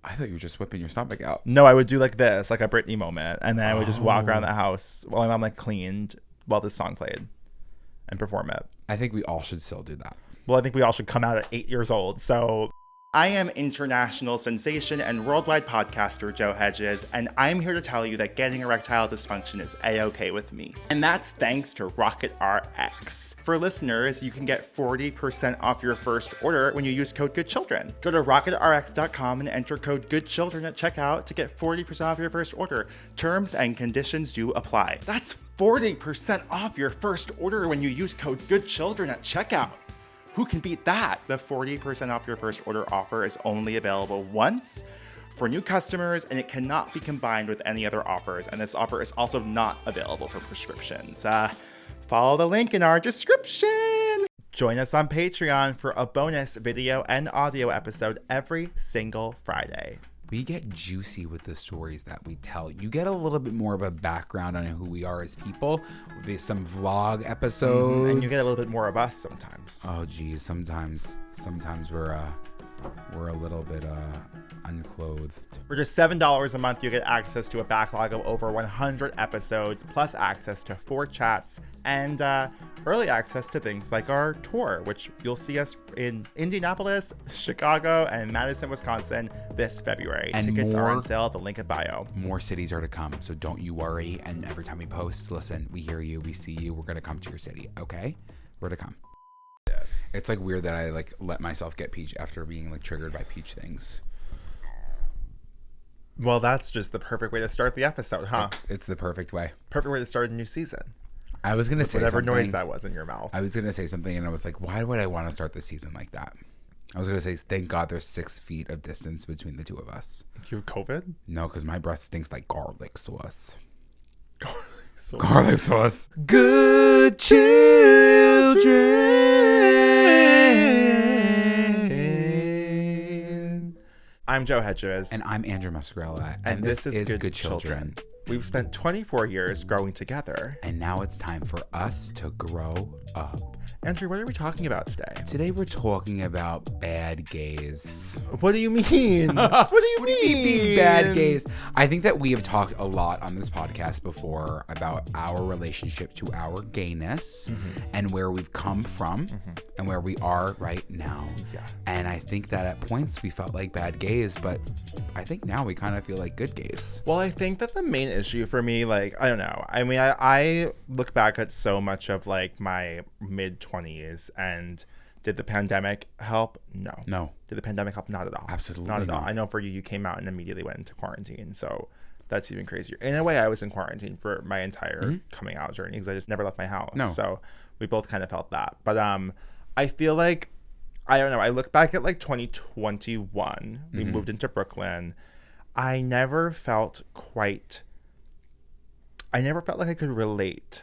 I thought you were just whipping your stomach out. No, I would do like this, like a Britney moment. And then I would just walk around the house while my mom like cleaned while this song played and perform it. I think we all should still do that. Well, I think we all should come out at 8 years old. So I am international sensation and worldwide podcaster Joe Hegyes, and I'm here to tell you that getting erectile dysfunction is a-okay with me. And that's thanks to Rocket RX. For listeners, you can get 40% off your first order when you use code GoodChildren. Go to rocketrx.com and enter code GoodChildren at checkout to get 40% off your first order. Terms and conditions do apply. That's 40% off your first order when you use code GoodChildren at checkout. Who can beat that? The 40% off your first order offer is only available once for new customers, and it cannot be combined with any other offers. And this offer is also not available for prescriptions. Follow the link in our description. Join us on Patreon for a bonus video and audio episode every single Friday. We get juicy with the stories that we tell. You get a little bit more of a background on who we are as people. There's some vlog episodes. And you get a little bit more of us sometimes. Oh, geez. Sometimes we're a little bit unclothed. For just $7 a month, you get access to a backlog of over 100 episodes, plus access to 4 chats and early access to things like our tour, which you'll see us in Indianapolis, Chicago, and Madison, Wisconsin this February. And tickets are on sale at the link in bio. More cities are to come, so don't you worry. And every time we post, listen, we hear you, we see you, we're gonna come to your city, okay? We're to come. It's like weird that I like let myself get peach after being like triggered by peach things. Well, that's just the perfect way to start the episode, huh? It's the perfect way. Perfect way to start a new season. I was going to say whatever something. Noise that was in your mouth. I was going to say something and I was like, why would I want to start the season like that? I was going to say, thank God there's 6 feet of distance between the two of us. You have COVID? No, because my breath stinks like garlic sauce. Garlic sauce. Good children. I'm Joe Hegyes. And I'm Andrew Muscarella. And this is Good Children. We've spent 24 years growing together. And now it's time for us to grow up. Andrew, what are we talking about today? Today we're talking about bad gays. What do you mean? What do you mean? Bad gays? I think that we have talked a lot on this podcast before about our relationship to our gayness and where we've come from and where we are right now. Yeah. And I think that at points we felt like bad gays, but I think now we kind of feel like good gays. Well, I think that the main issue for me, like, I don't know. I mean, I look back at so much of like my mid-20s and did the pandemic help? No. Did the pandemic help? Not at all. Absolutely not at all. I know for you, you came out and immediately went into quarantine. So that's even crazier. In a way, I was in quarantine for my entire coming out journey because I just never left my house. No. So we both kind of felt that. But I feel like, I don't know. I look back at like 2021. We moved into Brooklyn. I never felt like I could relate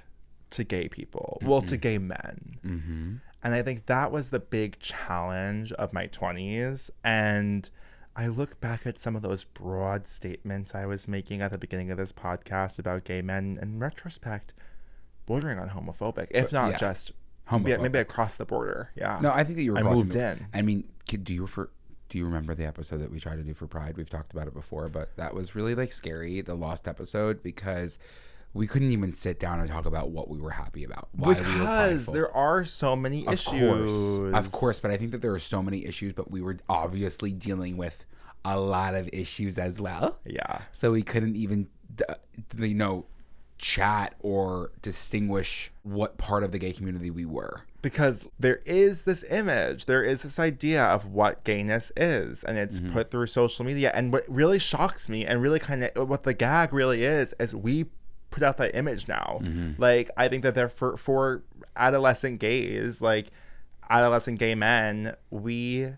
to gay people. Well, to gay men. And I think that was the big challenge of my 20s. And I look back at some of those broad statements I was making at the beginning of this podcast about gay men, in retrospect, bordering on homophobic, if not just homophobic. Maybe across the border. Yeah. No, I think that you were. I moved in. I mean, do you remember the episode that we tried to do for Pride? We've talked about it before, but that was really like scary, the lost episode, because we couldn't even sit down and talk about what we were happy about. Why because we were prideful. There are so many issues. Of course, but I think that there are so many issues, but we were obviously dealing with a lot of issues as well. Yeah. So we couldn't even, chat or distinguish what part of the gay community we were. Because there is this image, there is this idea of what gayness is, and it's put through social media. And what really shocks me, and really kind of what the gag really is we put out that image now. Like, I think that for adolescent gays, like adolescent gay men, we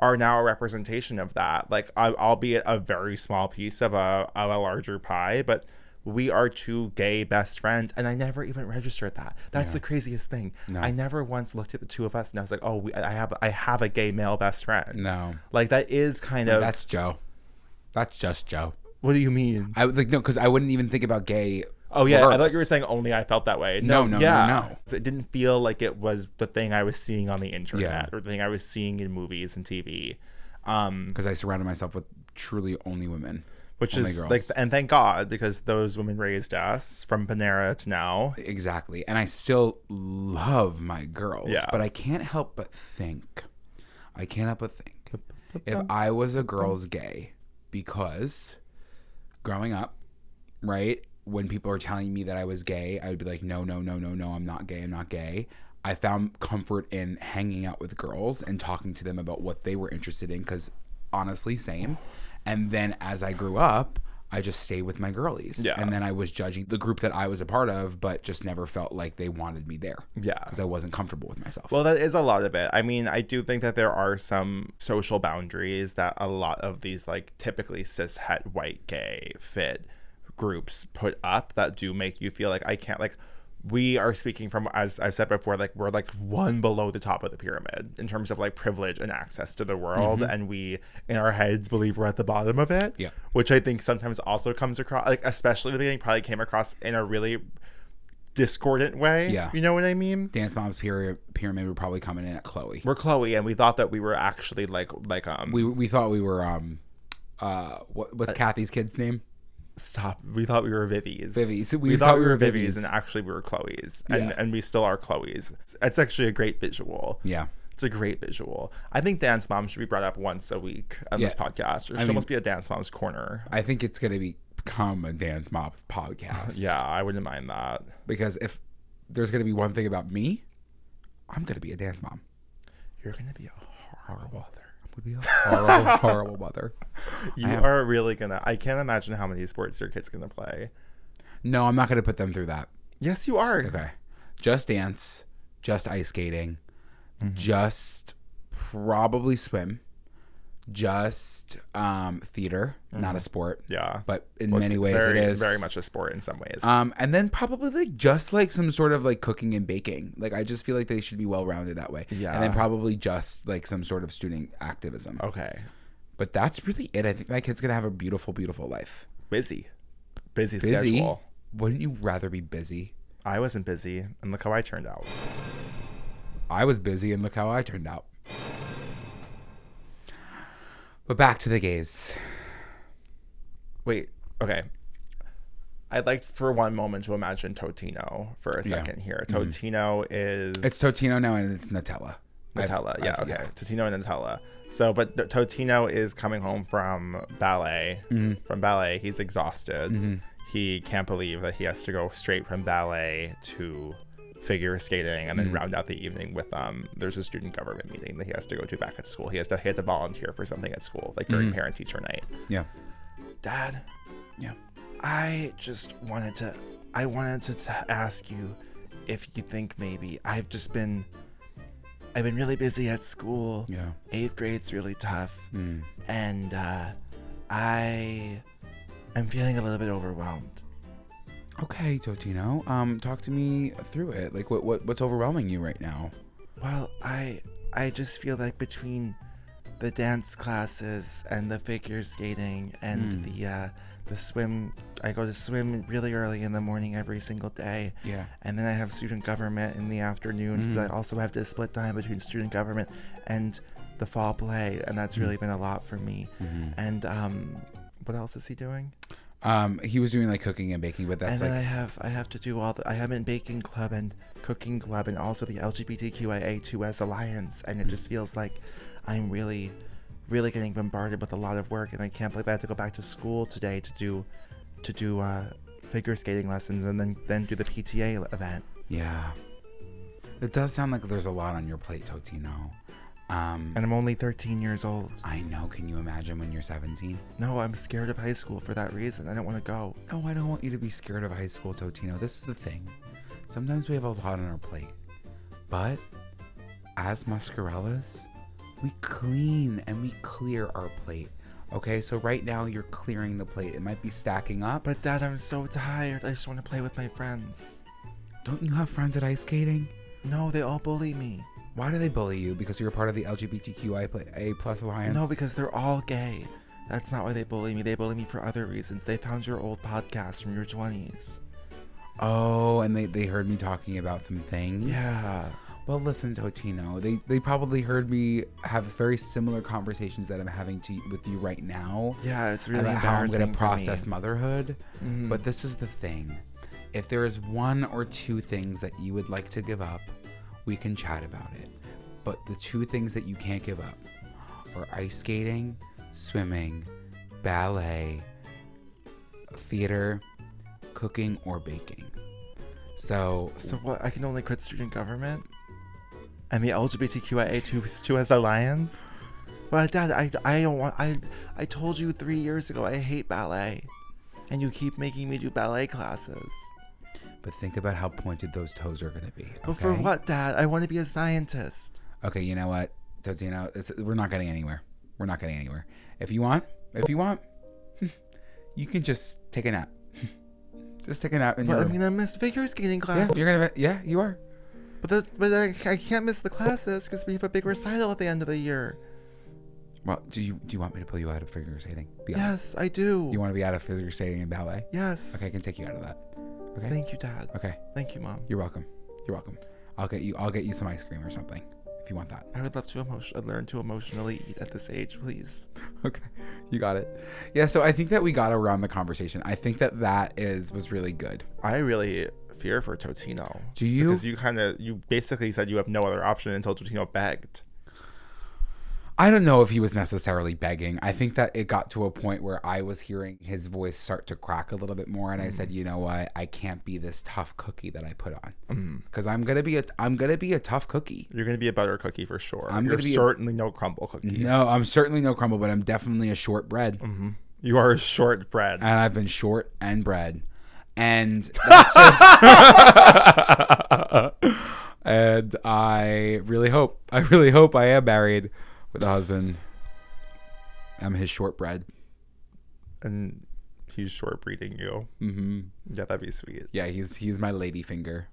are now a representation of that. Like, albeit a very small piece of a larger pie, but we are 2 gay best friends, and I never even registered that. That's the craziest thing. No. I never once looked at the 2 of us and I was like, oh, I have a gay male best friend. No. Like, that is kind of... That's Joe. That's just Joe. What do you mean? No, because I wouldn't even think about gay. Oh, yeah. Regardless. I thought you were saying only I felt that way. No. So it didn't feel like it was the thing I was seeing on the internet or the thing I was seeing in movies and TV. Because I surrounded myself with truly only women. Which only is girls. like, and thank God, because those women raised us from Panera to now. Exactly. And I still love my girls. Yeah. But I can't help but think. If I was a girl's gay, because growing up, right, when people are telling me that I was gay, I would be like, no, I'm not gay. I found comfort in hanging out with girls and talking to them about what they were interested in, because honestly, same. And then as I grew up, I just stayed with my girlies. Yeah. And then I was judging the group that I was a part of, but just never felt like they wanted me there. Yeah. Because I wasn't comfortable with myself. Well, that is a lot of it. I mean, I do think that there are some social boundaries that a lot of these like typically cis het white gay fit groups put up that do make you feel like I can't, like, we are speaking from, as I've said before, like we're like one below the top of the pyramid in terms of like privilege and access to the world. And we in our heads believe we're at the bottom of it. Yeah. Which I think sometimes also comes across, like especially in the beginning, probably came across in a really discordant way. Yeah. You know what I mean? Dance Moms pyramid would probably coming in at Chloe. We're Chloe, and we thought that we were actually like we thought we were what's Kathy's kid's name? Stop. We thought we were Vivi's. We thought we were Vivi's, and actually we were Chloe's. And Yeah. and we still are Chloe's. It's actually a great visual. Yeah. It's a great visual. I think Dance Mom should be brought up once a week on this podcast. There should almost be a Dance Mom's corner. I think it's going to become a Dance Moms podcast. Yeah, I wouldn't mind that. Because if there's going to be one thing about me, I'm going to be a dance mom. You're going to be a horrible mother. I'm going to be a horrible mother. You are really going to... I can't imagine how many sports your kid's going to play. No, I'm not going to put them through that. Yes, you are. Okay. Just dance. Just ice skating. Just probably swim. Just theater. Not a sport. Yeah. But in many ways it is. Very much a sport in some ways. And then probably like just like some sort of like cooking and baking. Like I just feel like they should be well rounded that way. Yeah. And then probably just like some sort of student activism. Okay. But that's really it. I think my kid's gonna have a beautiful, beautiful life. Busy schedule. Wouldn't you rather be busy? I wasn't busy, and look how I turned out. I was busy, and look how I turned out. But back to the gays. Wait, okay. I'd like for one moment to imagine Totino for a second here. Totino is... It's Totino now, and it's Nutella. Nutella, okay. Totino and Nutella. So, but Totino is coming home from ballet. From ballet, he's exhausted. He can't believe that he has to go straight from ballet to figure skating and then round out the evening with there's a student government meeting that he has to go to back at school. He had to volunteer for something at school, like during parent teacher night. Yeah. Dad. Yeah. I wanted to ask you if you think maybe I've been really busy at school. Yeah. 8th grade's really tough. And I'm feeling a little bit overwhelmed. Okay, Totino. Talk to me through it. Like, what's overwhelming you right now? Well, I just feel like between the dance classes and the figure skating and the swim, I go to swim really early in the morning every single day. Yeah. And then I have student government in the afternoons, but I also have to split time between student government and the fall play, and that's really been a lot for me. And what else is he doing? He was doing like cooking and baking, but that's and like then I have to do I have in baking club and cooking club and also the LGBTQIA2S Alliance, and it just feels like I'm really getting bombarded with a lot of work, and I can't believe I had to go back to school today to do figure skating lessons and then do the PTA event. Yeah. It does sound like there's a lot on your plate, Totino. And I'm only 13 years old. I know. Can you imagine when you're 17? No, I'm scared of high school for that reason. I don't want to go. No, I don't want you to be scared of high school, Totino. This is the thing. Sometimes we have a lot on our plate. But as Muscarellas, we clean and we clear our plate. Okay, so right now you're clearing the plate. It might be stacking up. But Dad, I'm so tired. I just want to play with my friends. Don't you have friends at ice skating? No, they all bully me. Why do they bully you? Because you're part of the LGBTQIA+ Alliance? No, because they're all gay. That's not why they bully me. They bully me for other reasons. They found your old podcast from your 20s. Oh, and they heard me talking about some things? Yeah. Well, listen, Totino, they probably heard me have very similar conversations that I'm having with you right now. Yeah, it's really about how I'm embarrassing going to for process me. motherhood. But this is the thing. If there is one or two things that you would like to give up, we can chat about it. But the two things that you can't give up are ice skating, swimming, ballet, theater, cooking, or baking. So what? I can only quit student government? And the LGBTQIA2 alliance? Well, Dad, I don't want. I told you 3 years ago I hate ballet, and you keep making me do ballet classes. But think about how pointed those toes are going to be. Okay? But for what, Dad? I want to be a scientist. Okay, you know what, Totino, we're not getting anywhere. We're not getting anywhere. If you want, you can just take a nap. Just take a nap in your room. I'm gonna miss figure skating classes. Yeah, you are. But I can't miss the classes because we have a big recital at the end of the year. Well, do you want me to pull you out of figure skating? Yes, I do. You want to be out of figure skating and ballet? Yes. Okay, I can take you out of that. Okay. Thank you, Dad. Okay. Thank you, Mom. You're welcome. I'll get you some ice cream or something if you want that. I would love to learn to emotionally eat at this age, please. Okay, you got it. Yeah, so I think that we got around the conversation. I think that was really good. I really fear for Totino. Do you? Because you basically said you have no other option until Totino begged. I don't know if he was necessarily begging. I think that it got to a point where I was hearing his voice start to crack a little bit more, and I said, you know what? I can't be this tough cookie that I put on, because I'm gonna be a tough cookie. You're gonna be a butter cookie for sure. You're certainly no crumble cookie. No, I'm certainly no crumble, but I'm definitely a shortbread. You are a shortbread, and I've been short and bread, and that's just. And I really hope I am married with a husband. I'm his shortbread. And he's short breeding you. Mm-hmm. Yeah, that'd be sweet. Yeah, he's my lady finger.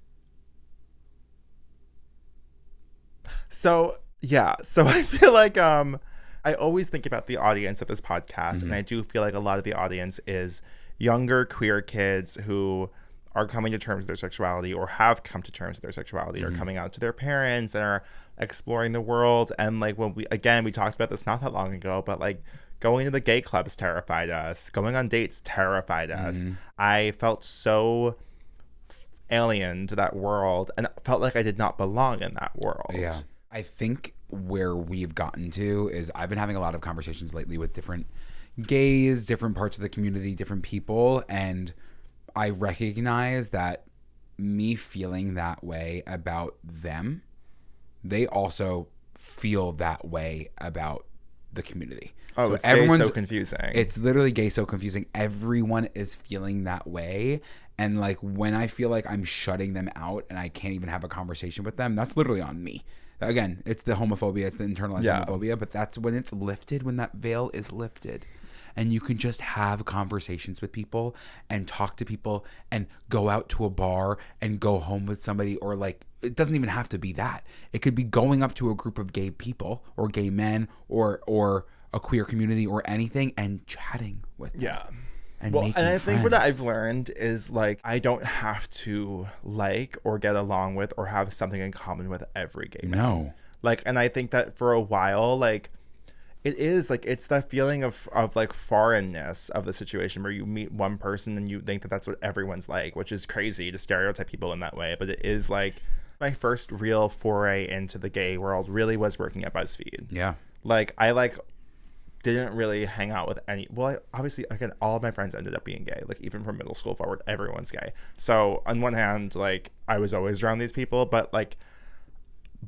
So I feel like I always think about the audience of this podcast, and I do feel like a lot of the audience is younger queer kids who are coming to terms with their sexuality, or have come to terms with their sexuality, or coming out to their parents and are exploring the world. And like when we talked about this not that long ago, but like going to the gay clubs terrified us. Going on dates terrified us. I felt so alien to that world and felt like I did not belong in that world. Yeah. I think where we've gotten to is I've been having a lot of conversations lately with different gays, different parts of the community, different people, and I recognize that me feeling that way about them, they also feel that way about the community. Oh, so it's gay so confusing. It's literally gay so confusing. Everyone is feeling that way. And like when I feel like I'm shutting them out and I can't even have a conversation with them, that's literally on me. Again, it's the homophobia, it's the internalized homophobia, but that's when it's lifted, when that veil is lifted. And you can just have conversations with people and talk to people and go out to a bar and go home with somebody, or like, it doesn't even have to be that. It could be going up to a group of gay people or gay men or a queer community or anything and chatting with them. Yeah. And I think what I've learned is like, I don't have to like or get along with or have something in common with every gay man. No. Like, and I think that for a while, like, it is like, it's that feeling of like foreignness of the situation where you meet one person and you think that that's what everyone's like, which is crazy to stereotype people in that way. But it is like, my first real foray into the gay world really was working at BuzzFeed. Yeah. Like, I didn't really hang out with any, well, obviously, again, all of my friends ended up being gay. Like, even from middle school forward, everyone's gay. So on one hand, like, I was always around these people, but like,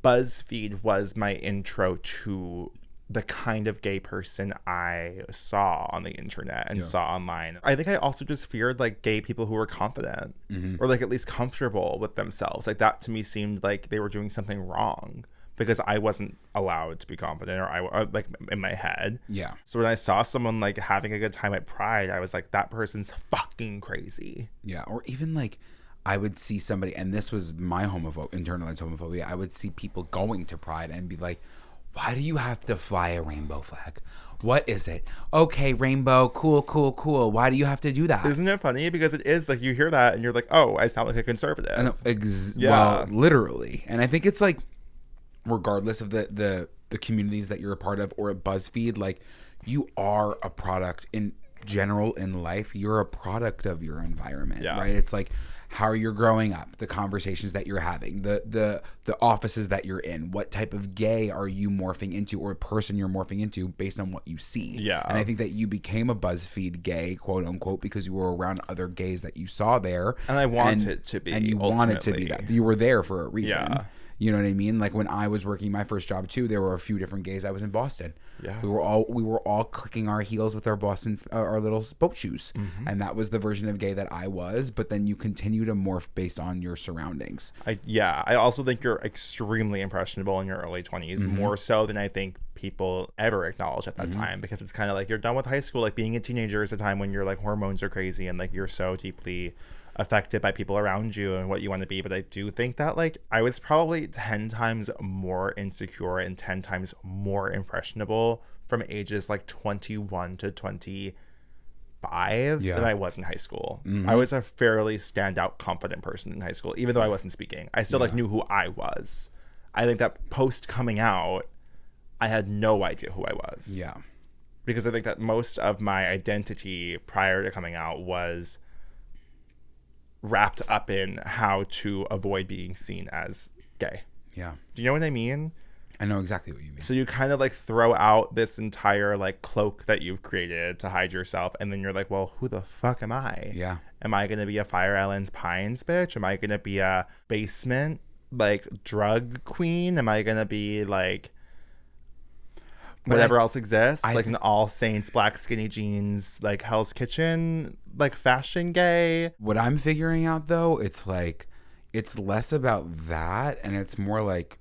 BuzzFeed was my intro to the kind of gay person I saw on the internet and saw online. I think I also just feared like gay people who were confident or like at least comfortable with themselves. Like that to me seemed like they were doing something wrong because I wasn't allowed to be confident, or I like in my head. Yeah. So when I saw someone like having a good time at Pride, I was like, that person's fucking crazy. Yeah. Or even like, I would see somebody, and this was my internalized homophobia. I would see people going to Pride and be like, why do you have to fly a rainbow flag? What is it? Okay, rainbow, cool. Why do you have to do that? Isn't it funny? Because it is like, you hear that and you're like, oh, I sound like a conservative. Well, literally. And I think it's like, regardless of the communities that you're a part of or at BuzzFeed, like you are a product in general in life. You're a product of your environment, right? It's like how you're growing up, the conversations that you're having, the offices that you're in, what type of gay are you morphing into or person you're morphing into based on what you see. Yeah. And I think that you became a BuzzFeed gay, quote unquote, because you were around other gays that you saw there. And I wanted to be. And you wanted to be that. You were there for a reason. Yeah. You know what I mean? Like when I was working my first job too, there were a few different gays. I was in Boston. Yeah. We were all clicking our heels with our our little boat shoes. Mm-hmm. And that was the version of gay that I was. But then you continue to morph based on your surroundings. I also think you're extremely impressionable in your early 20s, Mm-hmm. more so than I think people ever acknowledge at that Mm-hmm. time, because it's kind of like you're done with high school. Like being a teenager is a time when your like hormones are crazy and like you're so deeply affected by people around you and what you want to be. But I do think that like I was probably 10 times more insecure and 10 times more impressionable from ages like 21 to 25 than I was in high school. Mm-hmm. I was a fairly standout confident person in high school, even though I wasn't speaking. I still like knew who I was. I think that post coming out, I had no idea who I was. Yeah. Because I think that most of my identity prior to coming out was wrapped up in how to avoid being seen as gay. Yeah. Do you know what I mean? I know exactly what you mean. So you kind of like throw out this entire like cloak that you've created to hide yourself, and then you're like, well, who the fuck am I? Yeah. Am I gonna be a Fire Island's Pines bitch? Am I gonna be a basement like drug queen? Am I gonna be like whatever else exists, like an All Saints black skinny jeans, like Hell's Kitchen, like fashion gay? What I'm figuring out though, it's like it's less about that and it's more like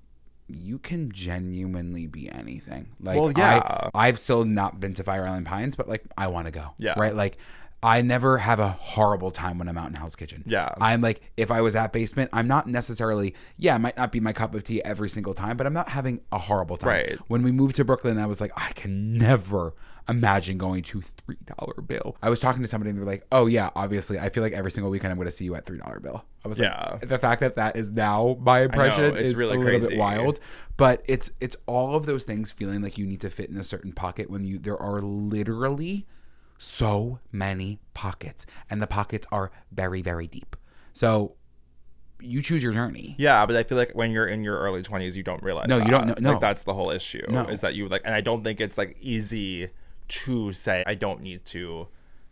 you can genuinely be anything. Like, well, yeah. I've still not been to Fire Island Pines, but like I want to go. Yeah. Right. Like I never have a horrible time when I'm out in Hell's Kitchen. Yeah. I'm like, if I was at Basement, I'm not necessarily, it might not be my cup of tea every single time, but I'm not having a horrible time. Right. When we moved to Brooklyn, I was like, I can never imagine going to $3 bill. I was talking to somebody and they were like, oh yeah, obviously, I feel like every single weekend I'm going to see you at $3 bill. I was like, the fact that that is now my impression is really a little crazy. bit wild. But it's all of those things feeling like you need to fit in a certain pocket when there are literally so many pockets and the pockets are very, very deep. So you choose your journey. Yeah, but I feel like when you're in your early 20s, you don't realize you don't know. No. Like that's the whole issue. No. Is that you like, and I don't think it's like easy to say I don't need to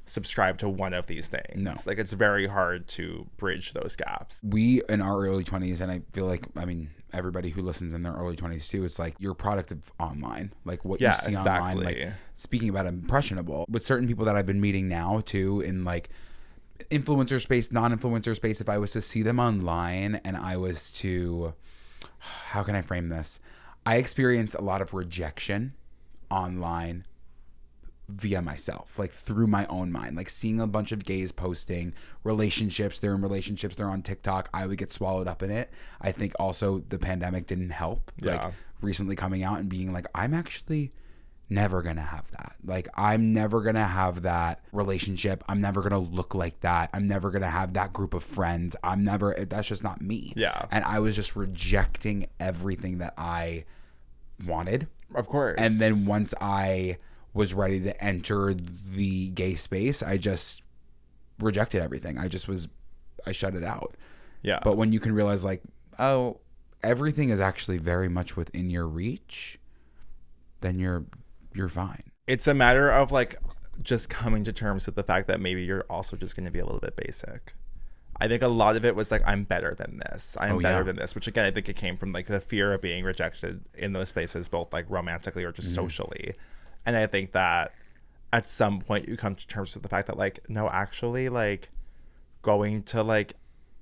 subscribe to one of these things. No. Like it's very hard to bridge those gaps. We in our early 20s, and I feel like, I mean, everybody who listens in their early 20s too, it's like you're a product of online, like what you see online. Like speaking about impressionable, with certain people that I've been meeting now too in like influencer space, non-influencer space, if I was to see them online and I was to, how can I frame this? I experienced a lot of rejection online via myself, like through my own mind, like seeing a bunch of gays posting relationships, they're in relationships, they're on TikTok, I would get swallowed up in it. I think also the pandemic didn't help, like recently coming out and being like, I'm actually never gonna have that. Like I'm never gonna have that relationship. I'm never gonna look like that. I'm never gonna have that group of friends. That's just not me. Yeah. And I was just rejecting everything that I wanted. Of course. And then once I was ready to enter the gay space, I just rejected everything. I shut it out. Yeah. But when you can realize like, oh, everything is actually very much within your reach, then you're fine. It's a matter of like just coming to terms with the fact that maybe you're also just going to be a little bit basic. I think a lot of it was like, I'm better than this. I'm better than this, which again, I think it came from like the fear of being rejected in those spaces, both like romantically or just socially. And I think that at some point you come to terms with the fact that like, no, actually like going to like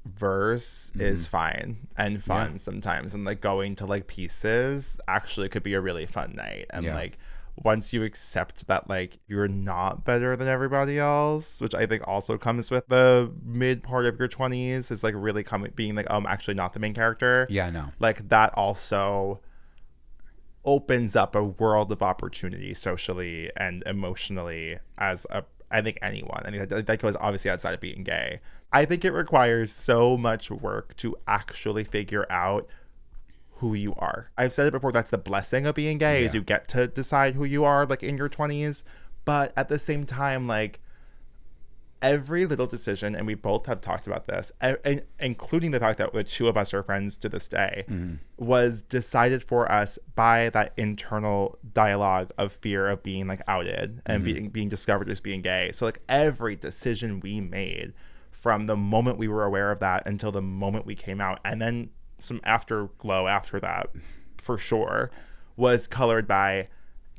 verse is fine and fun sometimes. And like going to like pieces actually could be a really fun night. And like, once you accept that like you're not better than everybody else, which I think also comes with the mid part of your 20s, is like really being like, oh, I'm actually not the main character. Yeah, no. Like that also opens up a world of opportunity socially and emotionally I think anyone. I mean, that goes obviously outside of being gay. I think it requires so much work to actually figure out who you are. I've said it before, that's the blessing of being gay, is you get to decide who you are, like, in your 20s. But at the same time, like, every little decision, and we both have talked about this, including the fact that the two of us are friends to this day, was decided for us by that internal dialogue of fear of being, like, outed and being discovered as being gay. So, like, every decision we made from the moment we were aware of that until the moment we came out, and then some afterglow after that, for sure, was colored by,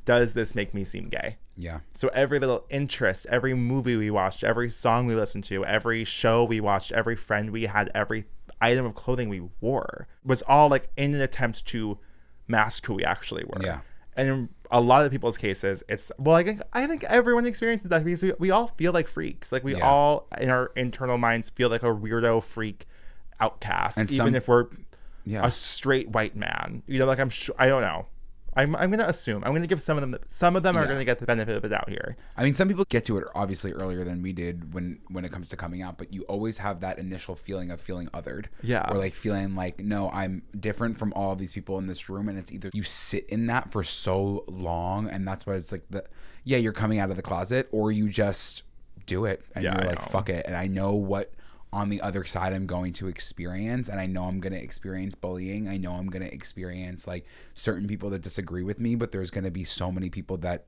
does this make me seem gay? Yeah. So every little interest, every movie we watched, every song we listened to, every show we watched, every friend we had, every item of clothing we wore was all, like, in an attempt to mask who we actually were. Yeah. And in a lot of people's cases, it's, well, I think everyone experiences that, because we all feel like freaks. Like, we all, in our internal minds, feel like a weirdo freak outcast, and even if we're a straight white man. You know, like, I don't know. I'm going to assume. I'm going to give some of them are going to get the benefit of the doubt here. I mean, some people get to it obviously earlier than we did when it comes to coming out, but you always have that initial feeling of feeling othered. Yeah. Or, like, feeling like, no, I'm different from all of these people in this room. And it's either you sit in that for so long, and that's why it's like, you're coming out of the closet, or you just do it and you're like, fuck it. And I know what on the other side I'm going to experience, and I know I'm going to experience bullying. I know I'm going to experience, like, certain people that disagree with me, but there's going to be so many people that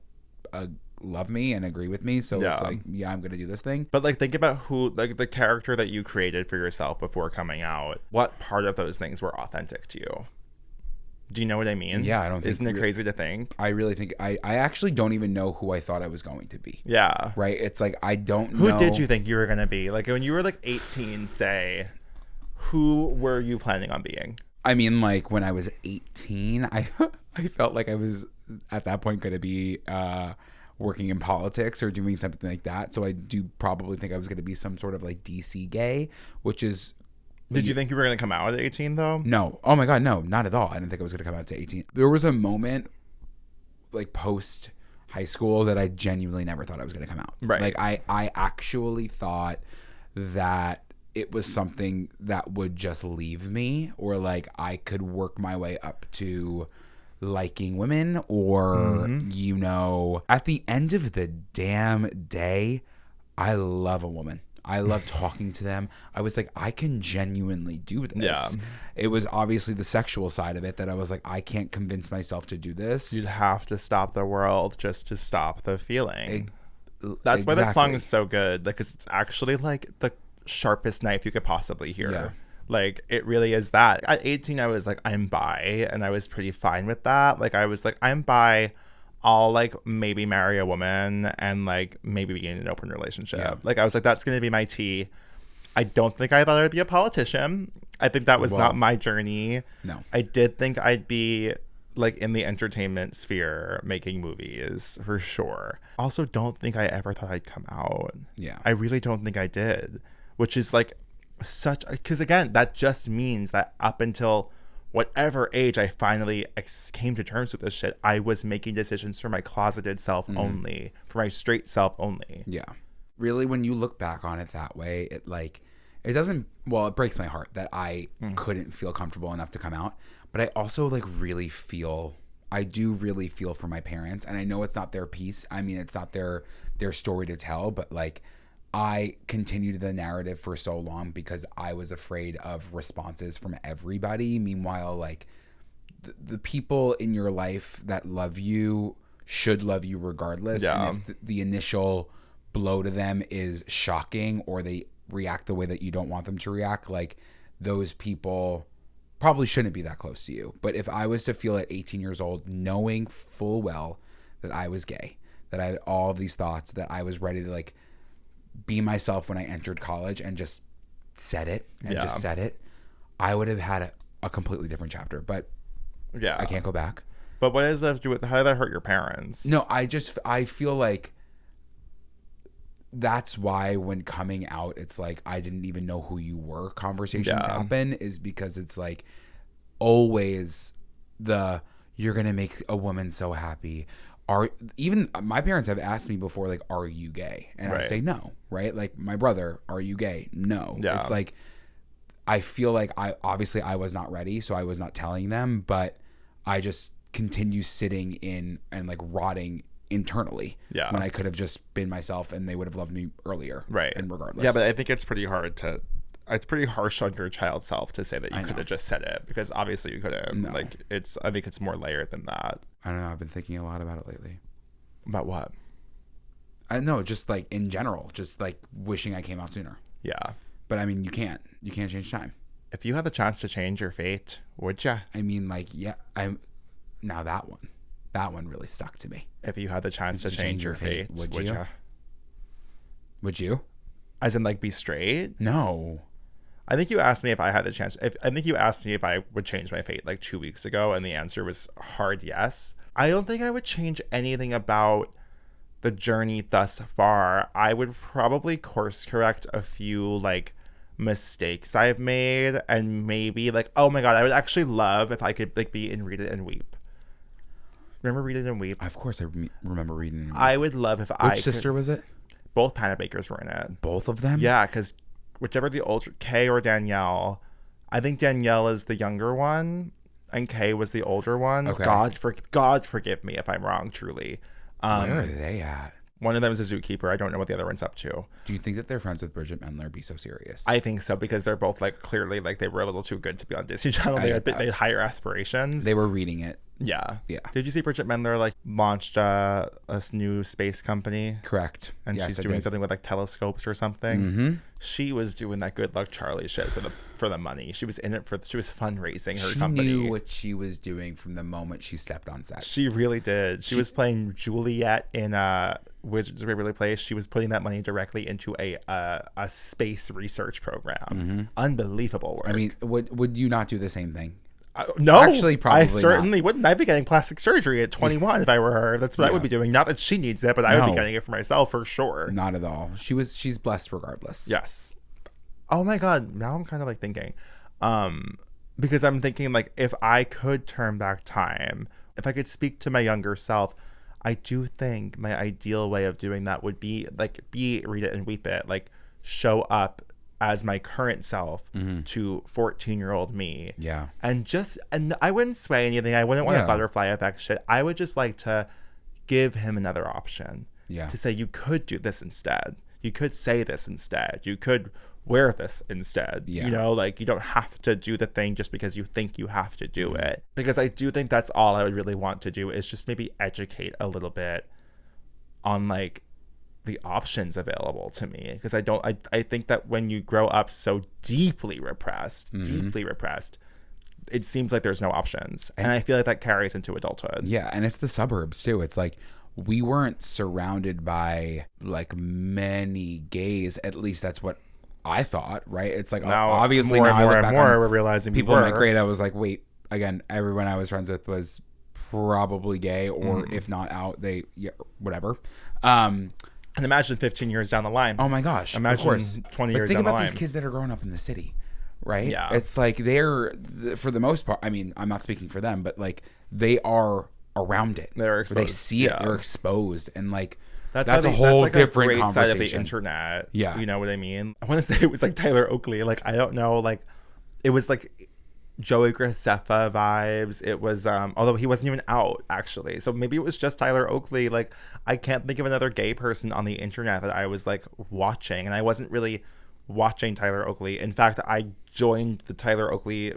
love me and agree with me. So it's like, I'm going to do this thing. But, like, think about who, like, the character that you created for yourself before coming out. What part of those things were authentic to you? Do you know what I mean? Yeah, I don't think. Isn't it crazy to think? I really think I actually don't even know who I thought I was going to be. Yeah. Right? It's like, I don't know. Who did you think you were going to be? Like, when you were, like, 18, say, who were you planning on being? I mean, like, when I was 18, I felt like I was at that point going to be working in politics or doing something like that. So I do probably think I was going to be some sort of, like, DC gay, which is... Did you think you were going to come out at 18, though? No. Oh, my God, no. Not at all. I didn't think I was going to come out to 18. There was a moment, like, post high school that I genuinely never thought I was going to come out. Right. Like, I actually thought that it was something that would just leave me, or, like, I could work my way up to liking women, or, you know, at the end of the damn day, I love a woman. I love talking to them. I was like, I can genuinely do this. Yeah. It was obviously the sexual side of it that I was like, I can't convince myself to do this. You'd have to stop the world just to stop the feeling. That's why that song is so good. Like, 'cause it's actually, like, the sharpest knife you could possibly hear. Yeah. Like, it really is that. At 18, I was like, I'm bi, and I was pretty fine with that. Like, I was like, I'm bi. I'll, like, maybe marry a woman and, like, maybe be in an open relationship. Yeah. Like, I was like, that's going to be my tea. I don't think I thought I'd be a politician. I think that was not my journey. No. I did think I'd be, like, in the entertainment sphere making movies, for sure. Also, don't think I ever thought I'd come out. Yeah. I really don't think I did. Which is, like, such... Because, again, that just means that up until... whatever age I finally came to terms with this shit, I was making decisions for my closeted self only, for my straight self only. Yeah. Really, when you look back on it that way, it, like, it doesn't, well, it breaks my heart that I couldn't feel comfortable enough to come out. But I also, like, I do really feel for my parents. And I know it's not their piece. I mean, it's not their story to tell, but, like, I continued the narrative for so long because I was afraid of responses from everybody. Meanwhile, like, the people in your life that love you should love you regardless. Yeah. And if the initial blow to them is shocking, or they react the way that you don't want them to react, like, those people probably shouldn't be that close to you. But if I was to feel at 18 years old, knowing full well that I was gay, that I had all of these thoughts, that I was ready to, like, be myself when I entered college and just said it just said it, I would have had a completely different chapter. But yeah, I can't go back. But what does that have to do with, how did that hurt your parents? No, I feel like that's why when coming out, it's like, I didn't even know who you were conversations happen, is because it's like always you're gonna make a woman so happy. Even my parents have asked me before, like, are you gay? And I say no, right? Like, my brother, are you gay? No. Yeah. It's like, I feel like I was not ready, so I was not telling them, but I just continue sitting in and like rotting internally. Yeah. When I could have just been myself and they would have loved me earlier. Right. And regardless. Yeah, but I think it's pretty harsh on your child self to say that you could have just said it, because obviously you couldn't. No. Like I think it's more layered than that. I don't know. I've been thinking a lot about it lately. About what? I know, just like in general, just like wishing I came out sooner. Yeah. But I mean, you can't change time. If you had the chance to change your fate, would ya? I mean, like, yeah, now that one really stuck to me. If you had the chance to change your fate, would ya? Would you? As in, like, be straight? No. I think you asked me if I had the chance. I think you asked me if I would change my fate like 2 weeks ago, and the answer was hard yes. I don't think I would change anything about the journey thus far. I would probably course correct a few like mistakes I've made, and maybe like, oh my god, I would actually love if I could like be in Read It and Weep. Remember Read It and Weep? Of course I remember reading it. I would love if Which sister was it? Both Panic Bakers were in it. Both of them? Yeah, because whichever the older, Kay or Danielle, I think Danielle is the younger one and Kay was the older one. Okay. God forgive me if I'm wrong, truly. Where are they at? One of them is a zookeeper. I don't know what the other one's up to. Do you think that they're friends with Bridget Mendler? Be so serious. I think so, because they're both like clearly like they were a little too good to be on Disney Channel. They had higher aspirations. They were reading it. Yeah. Yeah. Did you see Bridget Mendler like launched a new space company? Correct. And yes, she's doing something with like telescopes or something. Mm-hmm. She was doing that Good Luck Charlie shit for the money. She was in it she was fundraising her she company. She knew what she was doing from the moment she stepped on set. She really did. She was playing Juliet in Wizards of Waverly Place. She was putting that money directly into a space research program. Mm-hmm. Unbelievable work. I mean, would you not do the same thing? No, actually, probably I certainly wouldn't. I'd be getting plastic surgery at 21 if I were her. That's what I would be doing. Not that she needs it, but I would be getting it for myself for sure. Not at all. She's blessed regardless. Yes. Oh my god. Now I'm kind of like thinking, because I'm thinking like if I could turn back time, if I could speak to my younger self, I do think my ideal way of doing that would be like Read It and Weep It, like show up as my current self to 14-year-old me. Yeah. And I wouldn't sway anything. I wouldn't want a butterfly effect shit. I would just like to give him another option. Yeah. To say, you could do this instead. You could say this instead. You could wear this instead. Yeah. You know, like you don't have to do the thing just because you think you have to do it. Because I do think that's all I would really want to do, is just maybe educate a little bit on like the options available to me, because I think that when you grow up so deeply repressed, it seems like there's no options, and I feel like that carries into adulthood. Yeah, and it's the suburbs too. It's like we weren't surrounded by like many gays. At least that's what I thought, right? It's like now, obviously more now and more we're realizing people in my grade. I was like, wait, again, everyone I was friends with was probably gay, or if not out, whatever. And imagine 15 years down the line. Oh my gosh. Imagine of course. 20 years down the line. Think about these kids that are growing up in the city, right? Yeah. It's like they're, for the most part, I mean, I'm not speaking for them, but like they are around it. They're exposed. They see it. They're exposed. And like, that's a whole like different a great conversation. side of the internet. Yeah. You know what I mean? I want to say it was like Tyler Oakley. Like, I don't know. Like, it was like Joey Graceffa vibes. It was although he wasn't even out actually, so maybe it was just Tyler Oakley. Like, I can't think of another gay person on the internet that I was like watching, and I wasn't really watching Tyler Oakley. In fact, I joined the Tyler Oakley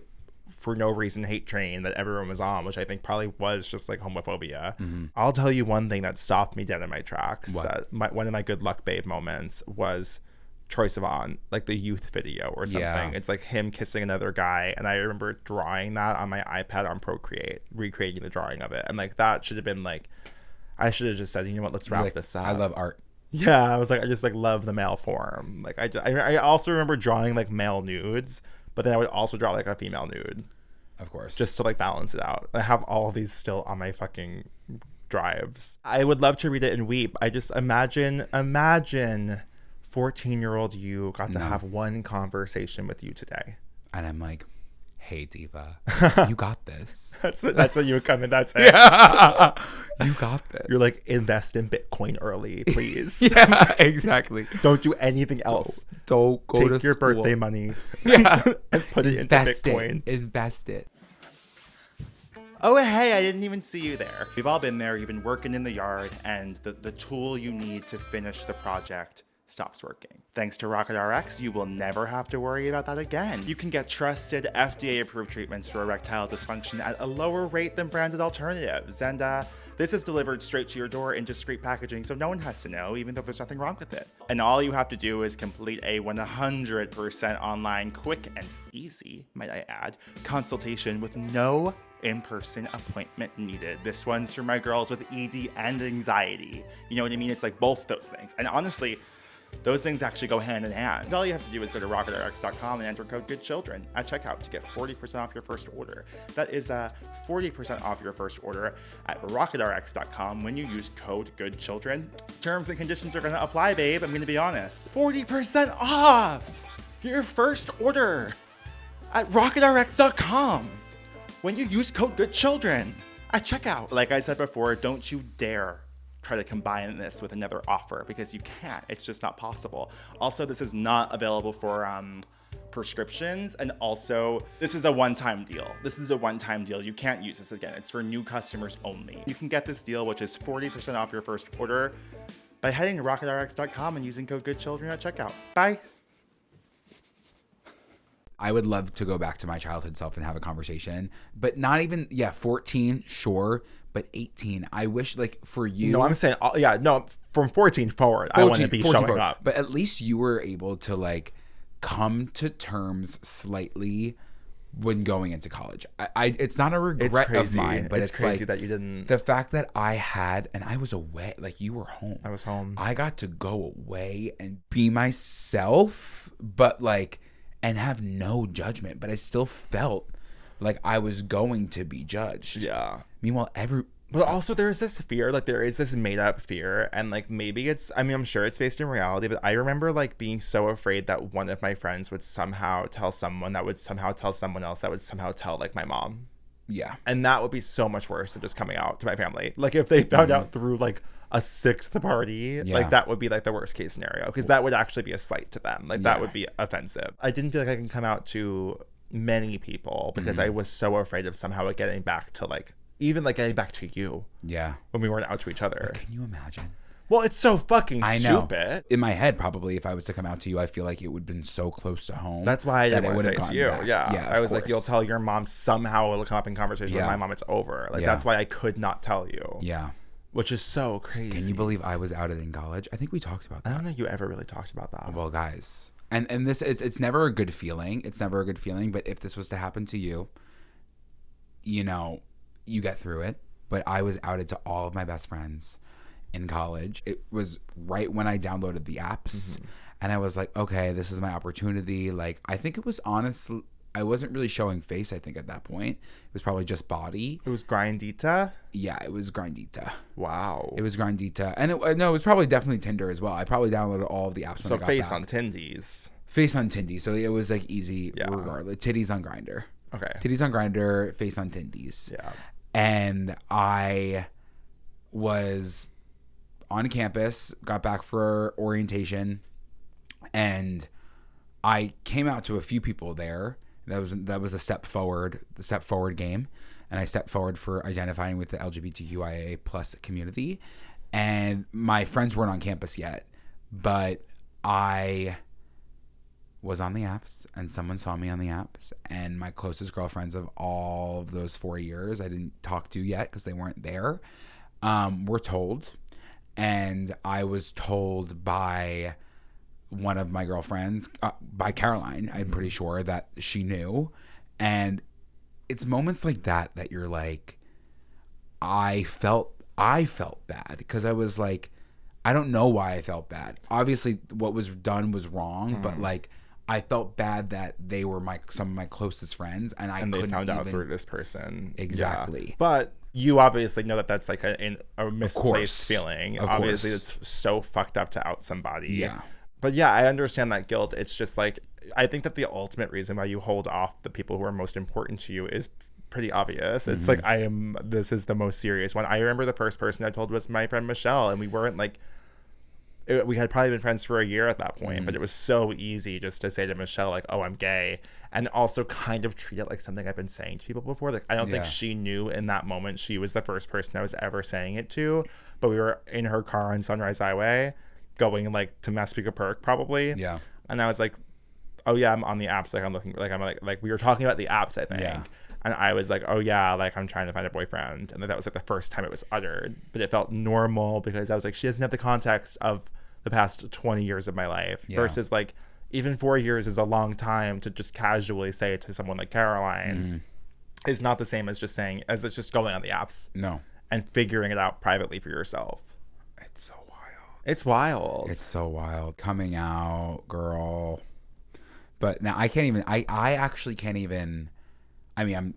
for no reason hate train that everyone was on, which I think probably was just like homophobia. I'll tell you one thing that stopped me dead in my tracks. What? That one of my good luck babe moments was Troye Sivan, like the youth video or something. Yeah. It's like him kissing another guy, and I remember drawing that on my iPad on Procreate, recreating the drawing of it, and like that should have been like, I should have just said, you know what, let's wrap this up. I love art. Yeah, I was like, I just like love the male form. Like I also remember drawing like male nudes, but then I would also draw like a female nude, Of course. just to like balance it out. I have all of these still on my fucking drives. I would love to Read It and Weep. I just imagine 14-year-old you got to have one conversation with you today. And I'm like, hey diva, you got this. That's what you would come in. That's it. Yeah. You got this. You're like, invest in Bitcoin early, please. Yeah, exactly. Don't do anything else. Don't go Take to your school. birthday money. Yeah. And put it into Bitcoin. Invest it. Oh, hey, I didn't even see you there. We've all been there. You've been working in the yard, and the tool you need to finish the project stops working. Thanks to RocketRx, you will never have to worry about that again. You can get trusted, FDA-approved treatments for erectile dysfunction at a lower rate than branded alternatives. And this is delivered straight to your door in discreet packaging, so no one has to know, even though there's nothing wrong with it. And all you have to do is complete a 100% online, quick and easy, might I add, consultation with no in-person appointment needed. This one's for my girls with ED and anxiety. You know what I mean? It's like both those things. And honestly, those things actually go hand in hand. All you have to do is go to rocketrx.com and enter code GOODCHILDREN at checkout to get 40% off your first order. That is 40% off your first order at rocketrx.com when you use code GOODCHILDREN. Terms and conditions are going to apply, babe. I'm going to be honest. 40% off your first order at rocketrx.com when you use code GOODCHILDREN at checkout. Like I said before, don't you dare try to combine this with another offer, because you can't. It's just not possible. Also, this is not available for prescriptions, and also this is a one-time deal. You can't use this again. It's for new customers only. You can get this deal, which is 40% off your first order, by heading to rocketrx.com and using code GOODCHILDREN at checkout. Bye. I would love to go back to my childhood self and have a conversation, but not even, 14, sure, but 18. I wish, like, for you. No, I'm saying, from 14 forward, I want to be showing forward, up. But at least you were able to, like, come to terms slightly when going into college. It's not a regret of mine, but it's crazy like that you didn't. The fact that I had, and I was away, like you were home. I was home. I got to go away and be myself, but like, and have no judgment, but I still felt like I was going to be judged. Yeah. Meanwhile, but also there's this fear, like there is this made up fear, and like maybe I'm sure it's based in reality, but I remember like being so afraid that one of my friends would somehow tell someone that would somehow tell someone else that would somehow tell like my mom. Yeah. And that would be so much worse than just coming out to my family. Like if they found out through like a sixth party, like that would be like the worst case scenario, because that would actually be a slight to them. Like that would be offensive. I didn't feel like I can come out to many people because I was so afraid of somehow getting back to like, even like getting back to you. Yeah. When we weren't out to each other. But can you imagine? Well, it's so fucking stupid. In my head, probably, if I was to come out to you, I feel like it would have been so close to home. That's why I didn't want to say it to you. Yeah. I was like, you'll tell your mom, somehow it'll come up in conversation with my mom, it's over. Like, that's why I could not tell you. Yeah. Which is so crazy. Can you believe I was outed in college? I think we talked about that. I don't think you ever really talked about that. Well, guys. And this, it's never a good feeling. It's never a good feeling. But if this was to happen to you, you know, you get through it. But I was outed to all of my best friends in college. It was right when I downloaded the apps. And I was like, okay, this is my opportunity. Like, I think it was honestly, I wasn't really showing face, I think, at that point. It was probably just body. It was Grindita? Yeah, it was Grindita. Wow. It was Grindita. And it was probably definitely Tinder as well. I probably downloaded all of the apps when I got face back. on Tindies. Face on Tindies. So it was like easy regardless. Titties on Grindr. Okay. Titties on Grindr, face on Tindies. Yeah. And I was on campus, got back for orientation, and I came out to a few people there. That was the step forward game, and I stepped forward for identifying with the LGBTQIA plus community. And my friends weren't on campus yet, but I was on the apps, and someone saw me on the apps, and my closest girlfriends of all of those 4 years I didn't talk to yet because they weren't there, were told. And I was told by one of my girlfriends, by Caroline, I'm pretty sure, that she knew. And it's moments like that you're like, I felt bad, because I was like, I don't know why I felt bad. Obviously what was done was wrong, but like, I felt bad that they were some of my closest friends, and they found out through this person. Exactly. Yeah. But you obviously know that that's like a misplaced feeling. Obviously, it's so fucked up to out somebody. Yeah. But yeah, I understand that guilt. It's just like, I think that the ultimate reason why you hold off the people who are most important to you is pretty obvious. It's like, this is the most serious one. I remember the first person I told was my friend Michelle, and we weren't like, we had probably been friends for a year at that point, but it was so easy just to say to Michelle, like, oh, I'm gay, and also kind of treat it like something I've been saying to people before. Like, I don't think she knew in that moment she was the first person I was ever saying it to, but we were in her car on Sunrise Highway going like to Massapequa Perk probably. Yeah. And I was like, oh yeah, I'm on the apps. Like, I'm looking, like, I'm like we were talking about the apps, I think. Yeah. And I was like, oh yeah, like, I'm trying to find a boyfriend. And that was like the first time it was uttered, but it felt normal because I was like, she doesn't have the context of the past 20 years of my life versus like even 4 years is a long time to just casually say it to someone like Caroline is not the same as just saying, as it's just going on the apps. No. And figuring it out privately for yourself. It's so wild. It's wild. It's so wild. Coming out, girl. But now I can't even, I actually can't even, I mean,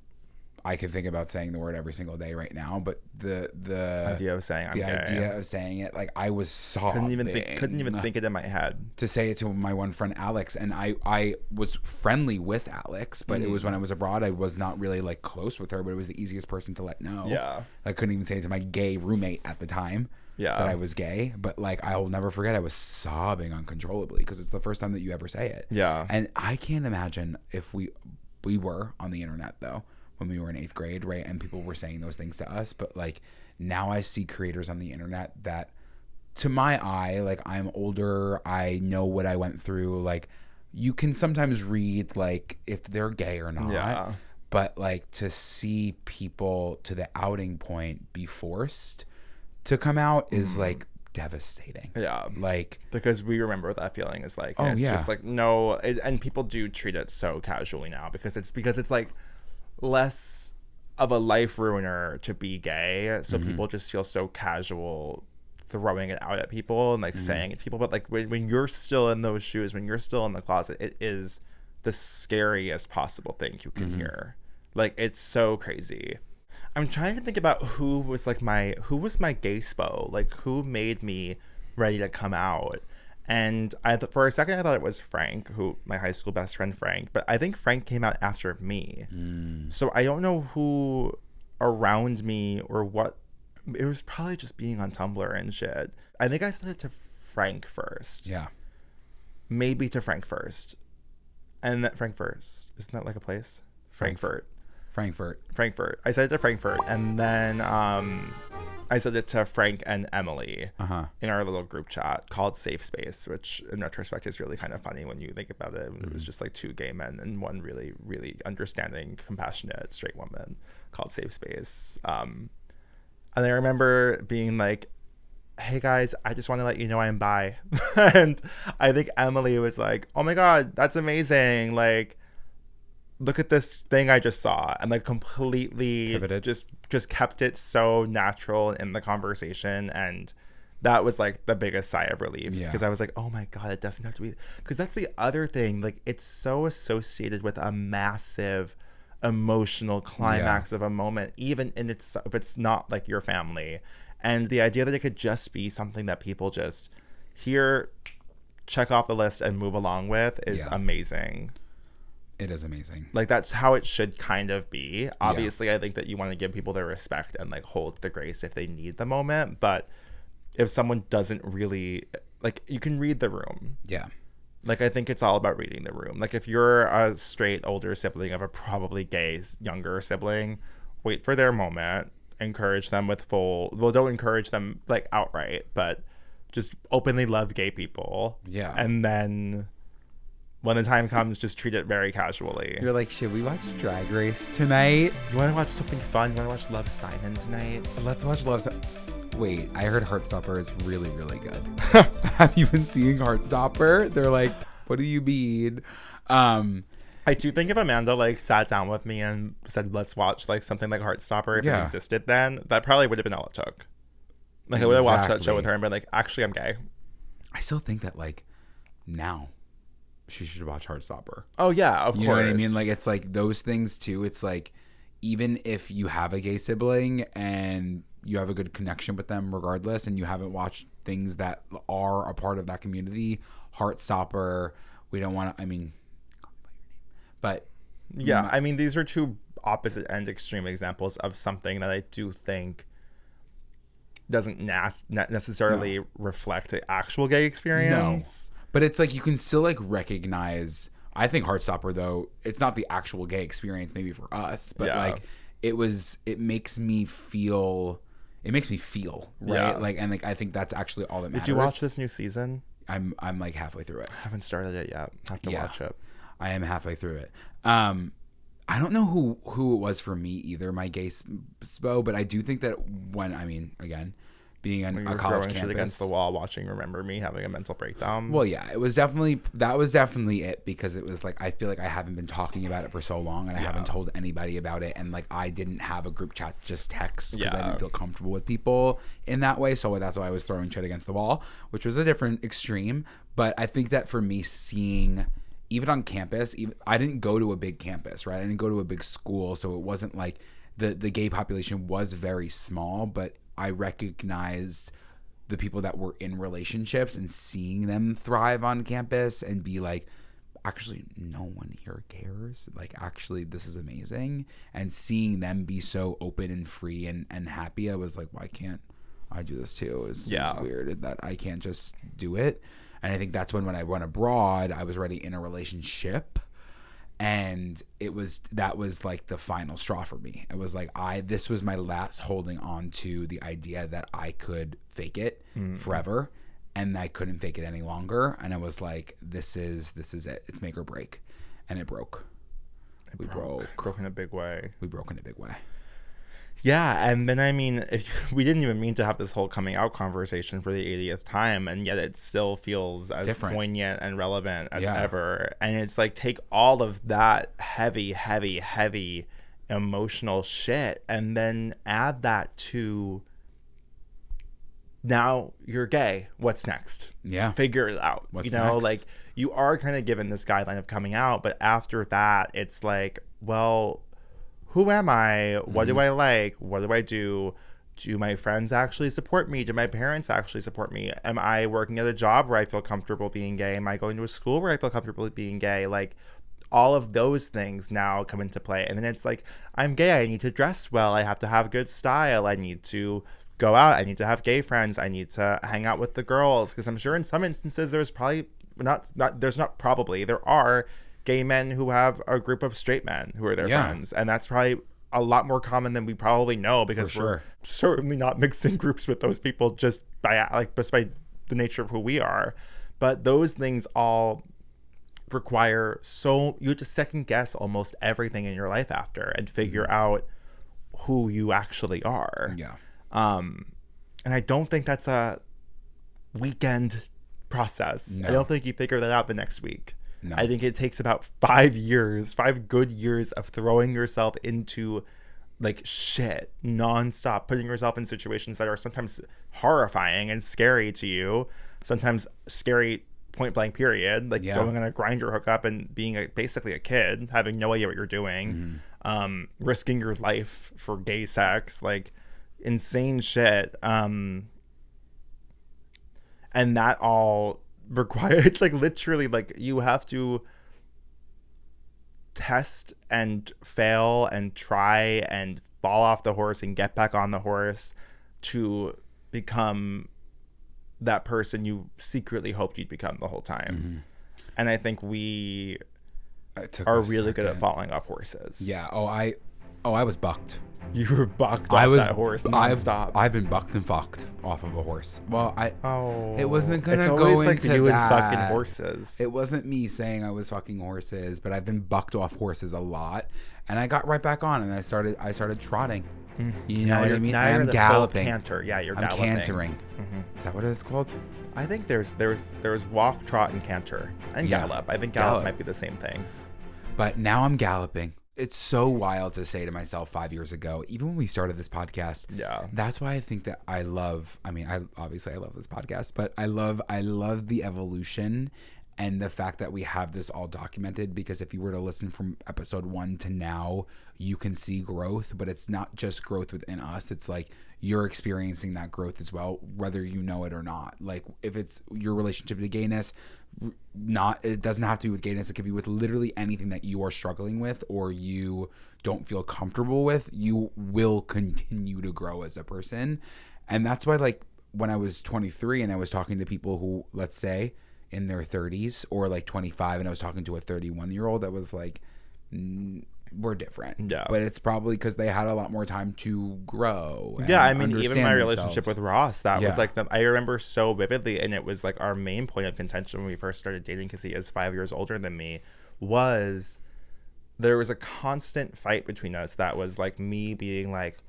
I could think about saying the word every single day right now, but the idea of saying idea of saying it, like, I was sobbing. Couldn't even think it in my head. To say it to my one friend Alex, and I was friendly with Alex, but it was when I was abroad, I was not really like close with her, but it was the easiest person to let know. Yeah. I couldn't even say it to my gay roommate at the time. Yeah. That I was gay, but like, I'll never forget, I was sobbing uncontrollably because it's the first time that you ever say it. Yeah. And I can't imagine if we were on the internet though, when we were in 8th grade, right? And people were saying those things to us. But like, now I see creators on the internet that, to my eye, like, I'm older, I know what I went through. Like, you can sometimes read like if they're gay or not. Yeah. But like, to see people to the outing point be forced to come out is like devastating. Yeah. Like, because we remember what that feeling is like. And it's just like, no, and people do treat it so casually now because it's like less of a life ruiner to be gay, so people just feel so casual throwing it out at people and like saying it to people. But like, when you're still in those shoes, when you're still in the closet, it is the scariest possible thing you can hear. Like, it's so crazy. I'm trying to think about who was my gay spo, like, who made me ready to come out. And for a second, I thought it was Frank, my high school best friend, Frank. But I think Frank came out after me. So I don't know who around me or what. It was probably just being on Tumblr and shit. I think I sent it to Frank first. Yeah. Maybe to Frank first. And that Frank first. Isn't that like a place? Frankfurt. I said it to Frankfurt. And then I said it to Frank and Emily in our little group chat called Safe Space, which in retrospect is really kind of funny when you think about it. It was just like 2 gay men and one really, really understanding, compassionate straight woman called Safe Space. And I remember being like, hey guys, I just want to let you know I'm bi. And I think Emily was like, oh my God, that's amazing. Like, look at this thing I just saw, and like completely pivoted. just kept it so natural in the conversation. And that was like the biggest sigh of relief, because I was like, oh my God, it doesn't have to be, because that's the other thing, like, it's so associated with a massive emotional climax of a moment, even in if it's not like your family. And the idea that it could just be something that people just hear, check off the list and move along with is amazing. It is amazing. Like, that's how it should kind of be. Obviously, I think that you want to give people their respect and like hold the grace if they need the moment. But if someone doesn't really, like, you can read the room. Yeah. Like, I think it's all about reading the room. Like, if you're a straight older sibling of a probably gay younger sibling, wait for their moment. Encourage them with don't encourage them like outright, but just openly love gay people. Yeah. And then when the time comes, just treat it very casually. You're like, should we watch Drag Race tonight? You want to watch something fun? You want to watch Love, Simon tonight? Let's watch Love, Wait, I heard Heartstopper is really, really good. Have you been seeing Heartstopper? They're like, what do you mean? I do think if Amanda like sat down with me and said, let's watch like something like Heartstopper, if it existed then, that probably would have been all it took. Like, I would have watched that show with her and been like, actually, I'm gay. I still think that like now she should watch Heartstopper. Oh yeah, of course. You know what I mean? Like, it's like those things too. It's like, even if you have a gay sibling and you have a good connection with them regardless, and you haven't watched things that are a part of that community, Heartstopper, we don't want to, I mean, But yeah, I mean, these are two opposite end extreme examples of something that I do think doesn't necessarily reflect the actual gay experience. No, but it's like you can still like recognize. I think Heartstopper, though, it's not the actual gay experience maybe for us, but like it makes me feel right. Yeah. Like, and like I think that's actually all that matters. Did you watch this new season? I'm like halfway through it. I haven't started it yet. I have to watch it. I am halfway through it. I don't know who it was for me either, my gay spo, but I do think that again, being on a college campus, shit against the wall, watching Remember Me, having a mental breakdown. Well, yeah, that was definitely it, because it was like I feel like I haven't been talking about it for so long, and I haven't told anybody about it, and like I didn't have a group chat, just text, because I didn't feel comfortable with people in that way. So that's why I was throwing shit against the wall, which was a different extreme. But I think that for me, seeing even on campus, I didn't go to a big campus, right? I didn't go to a big school, so it wasn't like the gay population was very small, but I recognized the people that were in relationships and seeing them thrive on campus and be like, actually, no one here cares. Like, actually, this is amazing. And seeing them be so open and free and happy, I was like, why can't I do this too? It's weird that I can't just do it. And I think that's when I went abroad, I was already in a relationship. And that was like the final straw for me. It was like this was my last holding on to the idea that I could fake it forever, and I couldn't fake it any longer. And I was like, this is it. It's make or break. And it broke. We broke in a big way. Yeah, and then I mean, we didn't even mean to have this whole coming out conversation for the 80th time, and yet it still feels as poignant and relevant as ever. And it's like, take all of that heavy emotional shit, and then add that to, now you're gay. What's next? Yeah, figure it out. What's next? Like, you are kind of given this guideline of coming out, but after that, it's like, well, who am I? What do I like? What do I do? Do my friends actually support me? Do my parents actually support me? Am I working at a job where I feel comfortable being gay? Am I going to a school where I feel comfortable being gay? Like, all of those things now come into play. And then it's like, I'm gay. I need to dress well. I have to have good style. I need to go out. I need to have gay friends. I need to hang out with the girls. Because I'm sure in some instances there are gay men who have a group of straight men who are their friends, and that's probably a lot more common than we probably know, because we're certainly not mixing groups with those people just by the nature of who we are. But those things all require, so you have to second guess almost everything in your life after and figure out who you actually are. And I don't think that's a weekend process. I don't think you figure that out the next week. No. I think it takes about 5 good years of throwing yourself into like shit nonstop, putting yourself in situations that are sometimes horrifying and scary to you, sometimes scary point blank period, like going on a Grindr hookup and being basically a kid, having no idea what you're doing, risking your life for gay sex, like insane shit. And that all it's like literally like you have to test and fail and try and fall off the horse and get back on the horse to become that person you secretly hoped you'd become the whole time. And I think we are really good at falling off horses. I was bucked. You were bucked off that horse nonstop. I've been bucked and fucked off of a horse. Well, it wasn't gonna go always like into you that. And fucking horses. It wasn't me saying I was fucking horses, but I've been bucked off horses a lot, and I got right back on, and I started trotting. You know what I mean? I'm galloping. Canter. Yeah, you're galloping. I'm cantering. Is that what it's called? I think there's walk, trot, and canter, and gallop. I think gallop might be the same thing. But now I'm galloping. It's so wild to say to myself 5 years ago, even when we started this podcast. That's why I think that obviously I love this podcast, but I love the evolution And the fact that we have this all documented, because if you were to listen from episode 1 to now, you can see growth, but it's not just growth within us. It's like you're experiencing that growth as well, whether you know it or not. Like if it's your relationship to gayness, it doesn't have to be with gayness. It could be with literally anything that you are struggling with or you don't feel comfortable with. You will continue to grow as a person. And that's why, like, when I was 23 and I was talking to people who, let's say, in their 30s or like 25, and I was talking to a 31-year-old that was like, we're different. Yeah. But it's probably because they had a lot more time to grow. Yeah, I mean, even understand my themselves. relationship with Ross, that was Yeah. like I remember so vividly, and it was like our main point of contention when we first started dating, because he is 5 years older than me, was there was a constant fight between us that was like me being like,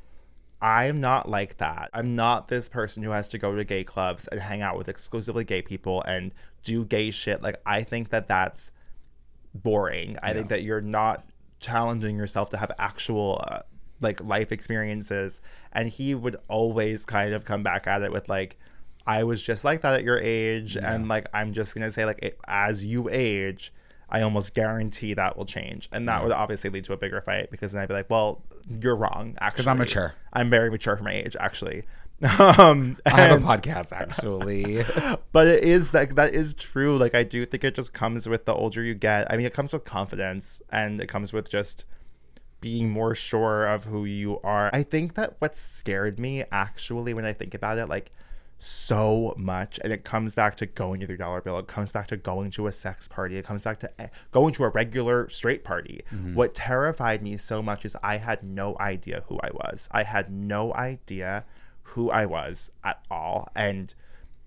I'm not like that. I'm not this person who has to go to gay clubs and hang out with exclusively gay people and do gay shit. Like, I think that that's boring. I think that you're not challenging yourself to have actual like life experiences. And he would always kind of come back at it with like, I was just like that at your age. And like, I'm just going to say like, as you age, I almost guarantee that will change. And that would obviously lead to a bigger fight, because then I'd be like, well, you're wrong, actually. Because I'm mature. I'm very mature for my age, actually. I have a podcast, actually. But it is that is true. Like, I do think it just comes with the older you get. I mean, it comes with confidence, and it comes with just being more sure of who you are. I think that what scared me, actually, when I think about it, like, so much, and it comes back to going to the $3 bill, it comes back to going to a sex party, it comes back to going to a regular straight party. What terrified me so much is I had no idea who I was. I had no idea who I was at all, and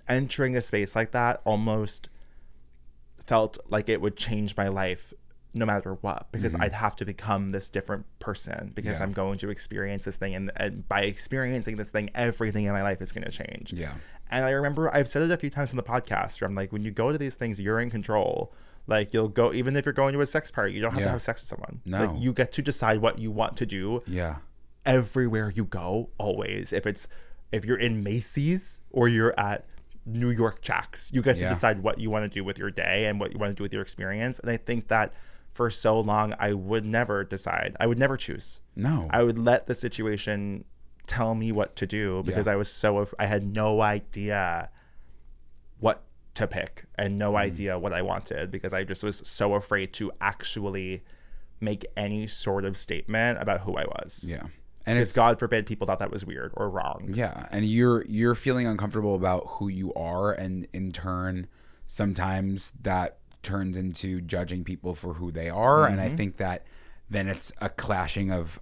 entering a space like that almost felt like it would change my life no matter what, because I'd have to become this different person, because I'm going to experience this thing, and by experiencing this thing, everything in my life is going to change. And I remember I've said it a few times in the podcast where I'm like, when you go to these things, you're in control. Like, you'll go, even if you're going to a sex party, you don't have to have sex with someone. No. Like, you get to decide what you want to do everywhere you go, always. If you're in Macy's or you're at New York Jacks, you get to decide what you want to do with your day and what you want to do with your experience. And I think that for so long, I would never decide. I would never choose. No. I would let the situation tell me what to do, because I had no idea what to pick and no idea what I wanted, because I just was so afraid to actually make any sort of statement about who I was. Yeah. And it's, God forbid, people thought that was weird or wrong. Yeah. And you're feeling uncomfortable about who you are, and in turn, sometimes that turns into judging people for who they are. And I think that then it's a clashing of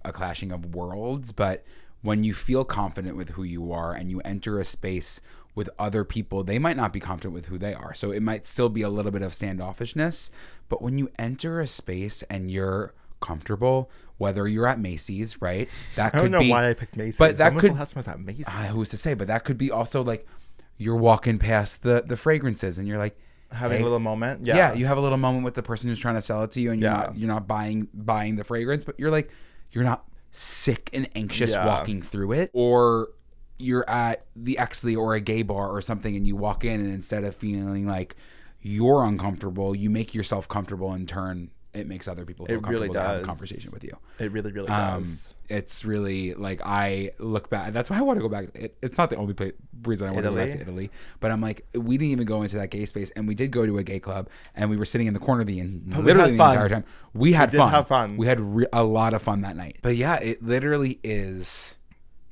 worlds. But when you feel confident with who you are and you enter a space with other people, they might not be confident with who they are. So it might still be a little bit of standoffishness. But when you enter a space and you're comfortable, whether you're at Macy's, right? That could be. I don't know why I picked Macy's. But that could. When was the last time I was at Macy's? Who's to say? But that could be also like you're walking past the fragrances and you're like, having a little moment. Yeah, you have a little moment with the person who's trying to sell it to you, and you're not buying the fragrance, but you're not sick and anxious walking through it. Or you're at the Exley or a gay bar or something, and you walk in, and instead of feeling like you're uncomfortable, you make yourself comfortable. In turn, it makes other people feel comfortable to have a conversation with you. It really does. It's really like, I look back. That's why I want to go back. It's not the only reason I want to go back to Italy, but I'm like, we didn't even go into that gay space, and we did go to a gay club, and we were sitting in the corner literally the entire time. We had fun. We had a lot of fun that night. But yeah, it literally is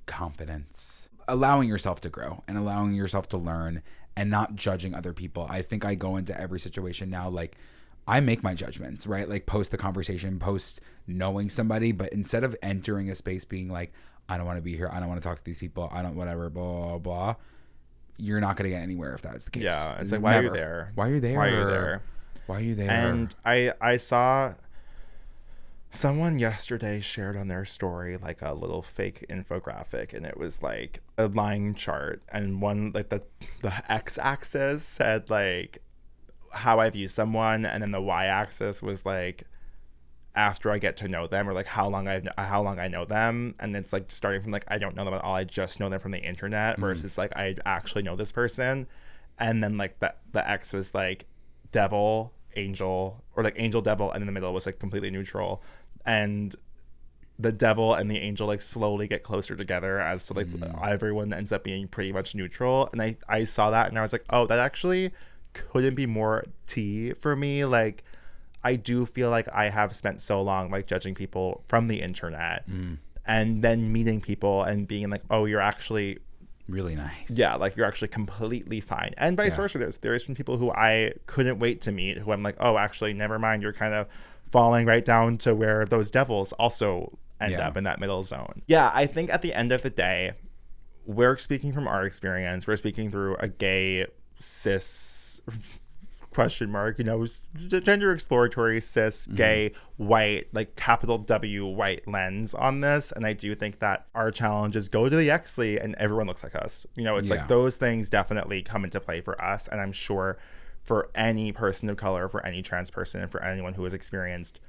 confidence, allowing yourself to grow and allowing yourself to learn, and not judging other people. I think I go into every situation now like, I make my judgments, right? Like, post the conversation, post knowing somebody, but instead of entering a space being like, I don't want to be here, I don't want to talk to these people, I don't whatever, blah, blah, blah, you're not going to get anywhere if that's the case. Yeah, it's like, why are you there? Why are you there? Why are you there? Why are you there? And I saw someone yesterday shared on their story like a little fake infographic, and it was like a line chart, and one, like the x-axis said like how I view someone, and then the y-axis was like after I get to know them, or like how long I know them. And it's like starting from like, I don't know them at all, I just know them from the internet, versus like I actually know this person. And then like the X was like devil, angel, or like angel, devil, and in the middle was like completely neutral. And the devil and the angel like slowly get closer together as to like everyone ends up being pretty much neutral. And I saw that and I was like, oh, that actually couldn't be more tea for me. Like, I do feel like I have spent so long like judging people from the internet and then meeting people and being like, oh, you're actually really nice. Yeah, like you're actually completely fine. And vice versa. There's some people who I couldn't wait to meet who I'm like, oh, actually, never mind. You're kind of falling right down to where those devils also end up in that middle zone. Yeah, I think at the end of the day, we're speaking from our experience. We're speaking through a gay, cis, question mark, you know, gender exploratory, cis, gay, white, like capital W white lens on this. And I do think that our challenges go to the Exley and everyone looks like us. You know, it's like those things definitely come into play for us. And I'm sure for any person of color, for any trans person, and for anyone who has experienced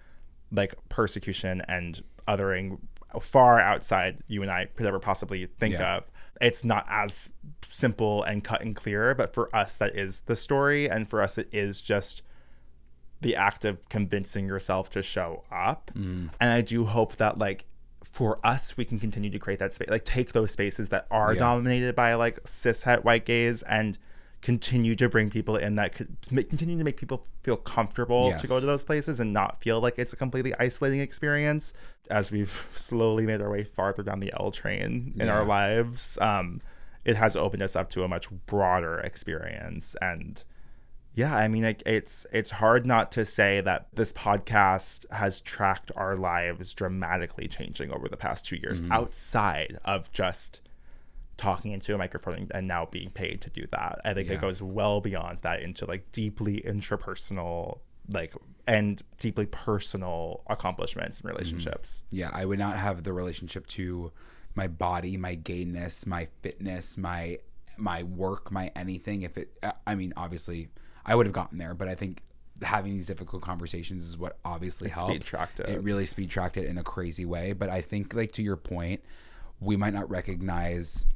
like persecution and othering far outside you and I could ever possibly think of, it's not as simple and cut and clear. But for us, that is the story. And for us, it is just the act of convincing yourself to show up. And I do hope that like for us, we can continue to create that space, like take those spaces that are dominated by like cis het white gays and continue to bring people in that could continue to make people feel comfortable to go to those places and not feel like it's a completely isolating experience. As we've slowly made our way farther down the L train in our lives, it has opened us up to a much broader experience. And yeah, I mean, it's hard not to say that this podcast has tracked our lives dramatically changing over the past 2 years outside of just talking into a microphone and now being paid to do that. I think it goes well beyond that into like deeply intrapersonal, like, and deeply personal accomplishments and relationships. Yeah, I would not have the relationship to my body, my gayness, my fitness, my work, my anything. If it, I mean, obviously I would have gotten there, but I think having these difficult conversations is what obviously helps. Speed tracked it. It really speed tracked it in a crazy way. But I think, like, to your point, we might not recognize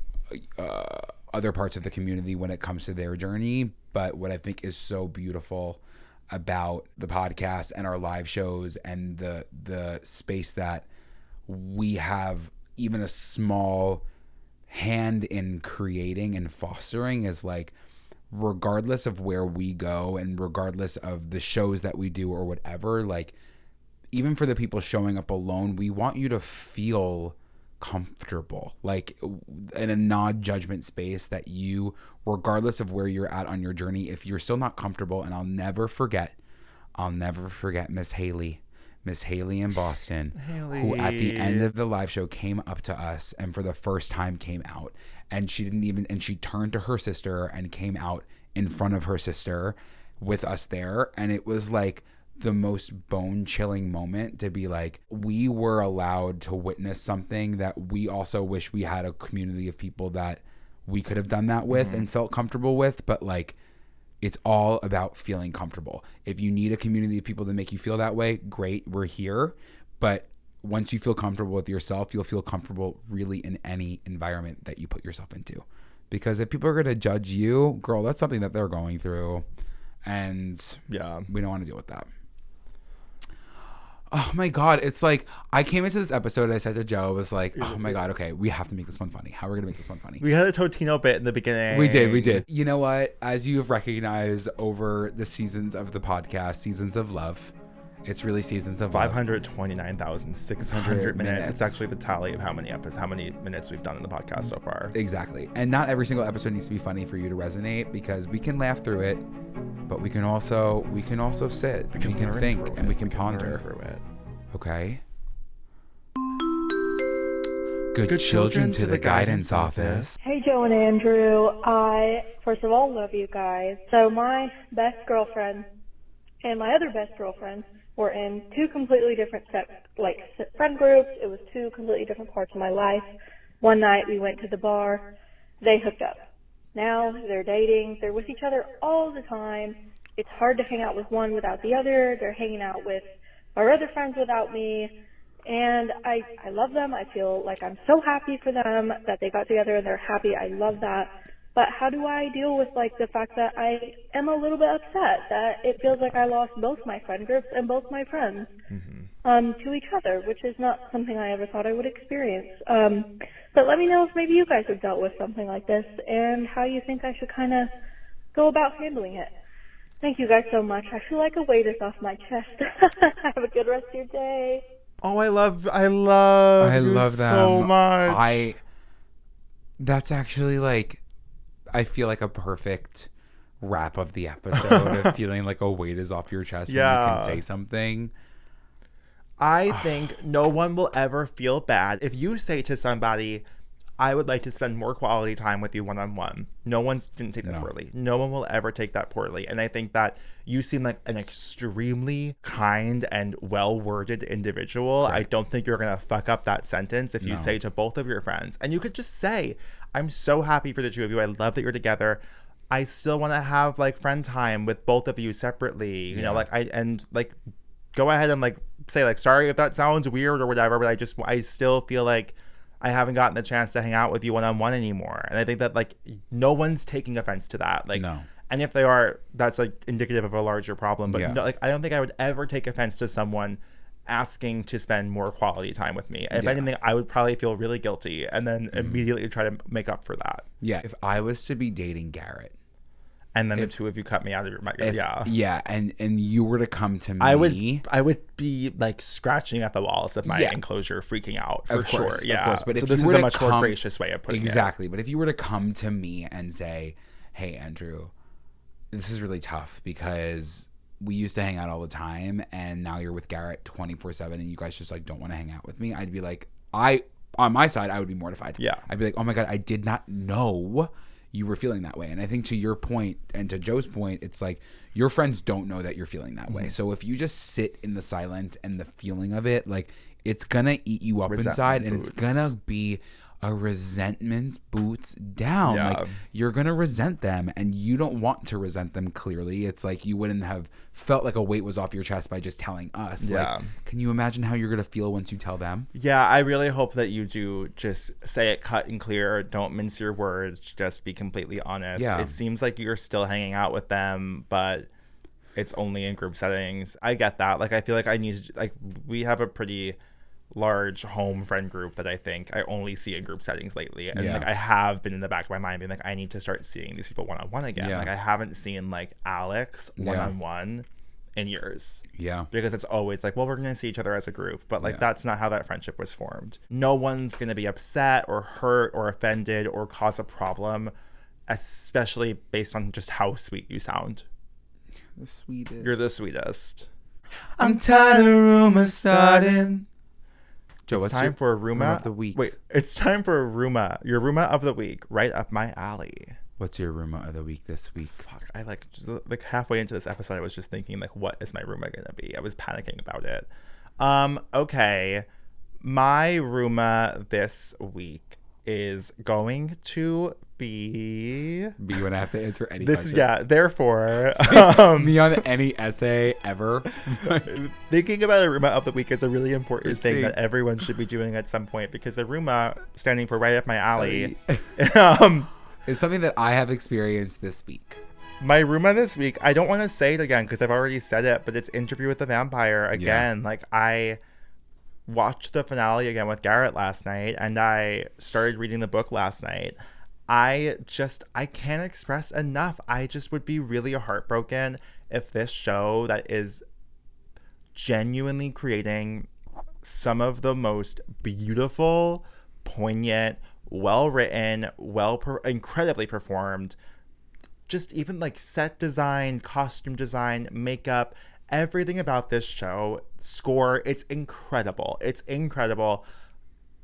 other parts of the community when it comes to their journey. But what I think is so beautiful about the podcast and our live shows and the space that we have even a small hand in creating and fostering is like, regardless of where we go and regardless of the shows that we do or whatever, like even for the people showing up alone, we want you to feel comfortable, like in a non-judgment space, that you, regardless of where you're at on your journey, if you're still not comfortable. And I'll never forget Miss Haley in Boston, who at the end of the live show came up to us and for the first time came out, and she turned to her sister and came out in front of her sister with us there. And it was like the most bone-chilling moment to be like, we were allowed to witness something that we also wish we had a community of people that we could have done that with and felt comfortable with. But like, it's all about feeling comfortable. If you need a community of people to make you feel that way, great, we're here. But once you feel comfortable with yourself, you'll feel comfortable really in any environment that you put yourself into. Because if people are going to judge you, girl, that's something that they're going through. And we don't want to deal with that. Oh my God. It's like, I came into this episode and I said to Joe, I was like, oh my God, okay, we have to make this one funny. How are we going to make this one funny? We had a Totino bit in the beginning. We did. You know what? As you have recognized over the seasons of the podcast, seasons of love, it's really seasons of 529,600 minutes. It's actually the tally of how many minutes we've done in the podcast so far. Exactly. And not every single episode needs to be funny for you to resonate, because we can laugh through it, but we can also sit, we can think, and we can ponder through it. Okay. Good children to the guidance office. Hey, Joe and Andrew. I, first of all, love you guys. So my best girlfriend and my other best girlfriend were in two completely different friend groups. It was two completely different parts of my life. One night we went to the bar. They hooked up. Now they're dating. They're with each other all the time. It's hard to hang out with one without the other. They're hanging out with our other friends without me. And I love them. I feel like I'm so happy for them that they got together and they're happy. I love that. But how do I deal with, like, the fact that I am a little bit upset that it feels like I lost both my friend groups and both my friends to each other, which is not something I ever thought I would experience. But let me know if maybe you guys have dealt with something like this and how you think I should kind of go about handling it. Thank you guys so much. I feel like a weight is off my chest. Have a good rest of your day. Oh, I love them so much. That's actually like, I feel like a perfect wrap of the episode of feeling like a weight is off your chest when you can say something. I think no one will ever feel bad if you say to somebody, I would like to spend more quality time with you one-on-one. No one's going to take that poorly. No one will ever take that poorly. And I think that you seem like an extremely kind and well-worded individual. Correct. I don't think you're going to fuck up that sentence if you say to both of your friends. And you could just say, I'm so happy for the two of you. I love that you're together. I still want to have like friend time with both of you separately. You know, like go ahead and like say like, sorry if that sounds weird or whatever, but I still feel like I haven't gotten the chance to hang out with you one-on-one anymore. And I think that like no one's taking offense to that. Like, no. And if they are, that's like indicative of a larger problem. But no, like, I don't think I would ever take offense to someone asking to spend more quality time with me. If anything, I would probably feel really guilty and then immediately try to make up for that. Yeah. If I was to be dating Garrett, and then the two of you cut me out of your and you were to come to me, I would be like scratching at the walls of my enclosure, freaking out for sure. Of course. But so this is a much more gracious way of putting it. Exactly. But if you were to come to me and say, hey, Andrew, this is really tough because we used to hang out all the time and now you're with Garrett 24/7 and you guys just like don't want to hang out with me, I'd be like, on my side, I would be mortified. Yeah. I'd be like, oh my God, I did not know you were feeling that way. And I think to your point and to Joe's point, it's like your friends don't know that you're feeling that way. So if you just sit in the silence and the feeling of it, like it's gonna eat you up inside and it's gonna be a resentment boots down. Like you're gonna resent them and you don't want to resent them. Clearly it's like you wouldn't have felt like a weight was off your chest by just telling us. Like, can you imagine how you're gonna feel once you tell them? I really hope that you do just say it cut and clear. Don't mince your words, just be completely honest. It seems like you're still hanging out with them, but it's only in group settings. I get that. Like I feel like I need to, like, we have a pretty large home friend group that I think I only see in group settings lately, and like I have been in the back of my mind being like, I need to start seeing these people one-on-one again. Like I haven't seen like Alex one-on-one in years, because it's always like, well, we're gonna see each other as a group, but like that's not how that friendship was formed. No one's gonna be upset or hurt or offended or cause a problem, especially based on just how sweet you sound. The sweetest. You're the sweetest. I'm tired of rumors starting. Joe, it's time for a Ruma of the week. Wait, it's time for a Ruma. Your Ruma of the week, right up my alley. What's your Ruma of the week this week? Fuck, I like halfway into this episode, I was just thinking like, what is my Ruma gonna be? I was panicking about it. Okay, my Ruma this week is going to be when I have to answer any this question. Therefore me on any essay ever. Thinking about a Ruma of the week is a really important thing that everyone should be doing at some point, because the Ruma, standing for right up my alley, is something that I have experienced this week. My Ruma this week, I don't want to say it again because I've already said it, but it's Interview with the Vampire again. Like I watched the finale again with Garrett last night, and I started reading the book last night. I can't express enough. I just would be really heartbroken if this show that is genuinely creating some of the most beautiful, poignant, well-written, incredibly performed, just even like set design, costume design, makeup, everything about this show, score, it's incredible. It's incredible.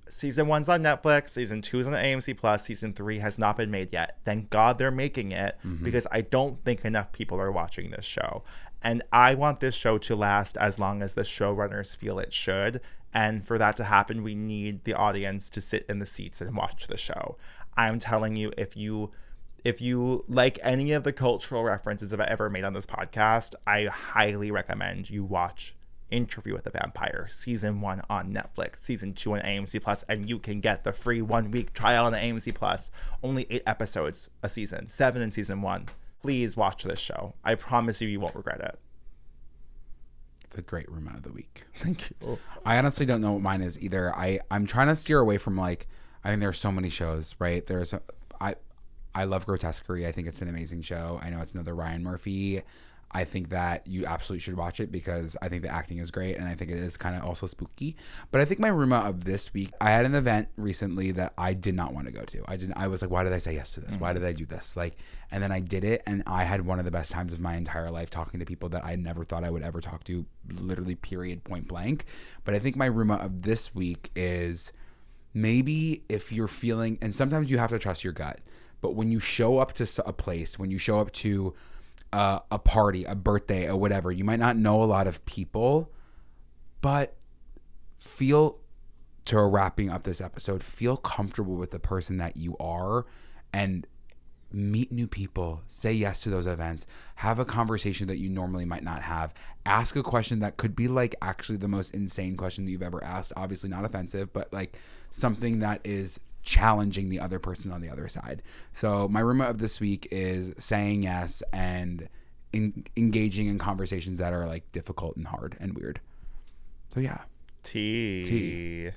Season 1's on Netflix, season 2's on AMC Plus, season 3 has not been made yet. Thank God they're making it, because I don't think enough people are watching this show. And I want this show to last as long as the showrunners feel it should. And for that to happen, we need the audience to sit in the seats and watch the show. I'm telling you, if you like any of the cultural references I've ever made on this podcast, I highly recommend you watch Interview with the Vampire, season 1 on Netflix, season 2 on AMC Plus, and you can get the free 1-week trial on AMC Plus. Only 8 episodes a season, 7 in season 1. Please watch this show. I promise you, you won't regret it. It's a great Ruma of the week. Thank you. I honestly don't know what mine is either. I'm trying to steer away from like, I mean, there are so many shows, right? I love Grotesquerie. I think it's an amazing show. I know it's another Ryan Murphy. I think that you absolutely should watch it because I think the acting is great and I think it is kind of also spooky. But I think my Ruma of this week, I had an event recently that I did not want to go to. I was like, why did I say yes to this? Why did I do this? Like, and then I did it and I had one of the best times of my entire life talking to people that I never thought I would ever talk to, literally period, point blank. But I think my Ruma of this week is maybe if you're feeling, and sometimes you have to trust your gut, but when you show up to a place, when you show up to a party, a birthday, or whatever, you might not know a lot of people, but wrapping up this episode, feel comfortable with the person that you are and meet new people, say yes to those events, have a conversation that you normally might not have, ask a question that could be like actually the most insane question that you've ever asked, obviously not offensive, but like something that is challenging the other person on the other side. So my Ruma of this week is saying yes and engaging in conversations that are like difficult and hard and weird. So yeah. T.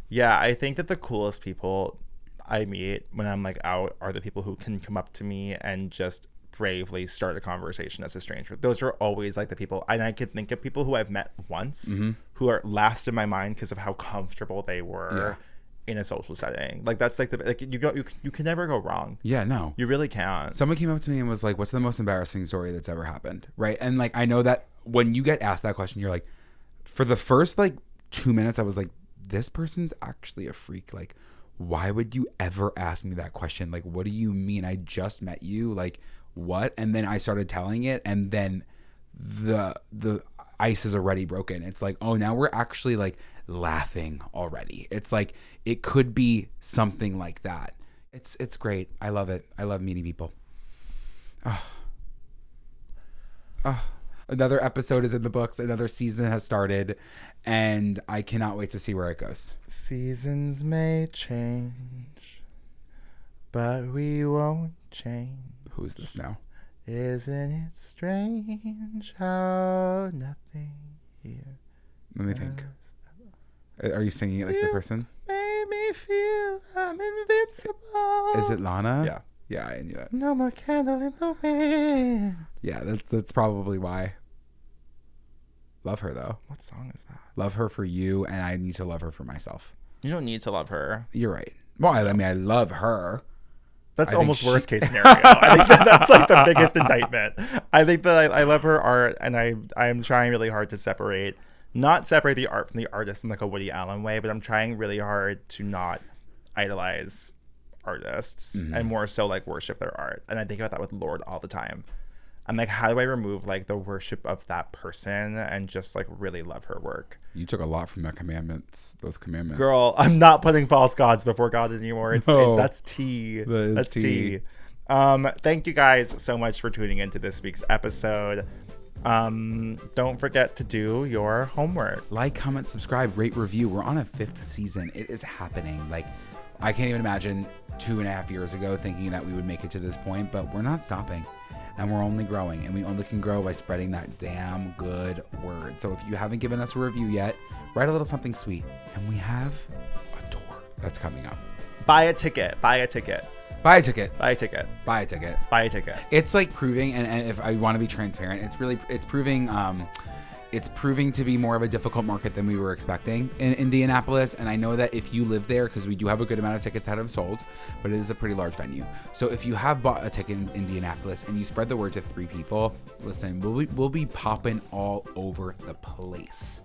Yeah, I think that the coolest people I meet when I'm like out are the people who can come up to me and just bravely start a conversation as a stranger. Those are always like the people, and I can think of people who I've met once who are last in my mind because of how comfortable they were in a social setting. Like that's like you can never go wrong. Yeah, no, you really can't. Someone came up to me and was like, what's the most embarrassing story that's ever happened, right? And like I know that when you get asked that question, you're like, for the first like 2 minutes I was like, this person's actually a freak. Like, why would you ever ask me that question? Like, what do you mean? I just met you. Like, what? And then I started telling it, and then the ice is already broken. It's like, oh, now we're actually like laughing already. It's like it could be something like that. It's great. I love it. I love meeting people. Another episode is in the books. Another season has started, and I cannot wait to see where it goes. Seasons may change, but we won't change. Who's this now? Isn't it strange how nothing here? Let me think. Are you singing it like the person? Made me feel I'm invincible. Is it Lana? Yeah. Yeah, I knew it. No more candle in the wind. Yeah, that's probably why. Love her though. What song is that? Love her for you, and I need to love her for myself. You don't need to love her. You're right. Well, I mean, I love her. That's almost worst case scenario. I think that's like the biggest indictment. I think that I love her art, and I'm trying really hard to not separate the art from the artist in like a Woody Allen way, but I'm trying really hard to not idolize artists and more so like worship their art. And I think about that with Lorde all the time. I'm like, how do I remove like the worship of that person and just like really love her work? You took a lot from those commandments. Girl, I'm not putting false gods before God anymore. That's tea. That's tea. Thank you guys so much for tuning into this week's episode. Don't forget to do your homework. Like, comment, subscribe, rate, review. We're on a 5th season. It is happening. Like, I can't even imagine 2.5 years ago thinking that we would make it to this point, but we're not stopping. And we're only growing, and we only can grow by spreading that damn good word. So if you haven't given us a review yet, write a little something sweet. And we have a tour that's coming up. Buy a ticket. It's like proving, and if I want to be transparent, it's proving to be more of a difficult market than we were expecting in Indianapolis. And I know that if you live there, because we do have a good amount of tickets that have sold, but it is a pretty large venue. So if you have bought a ticket in Indianapolis and you spread the word to 3 people, listen, we'll be popping all over the place.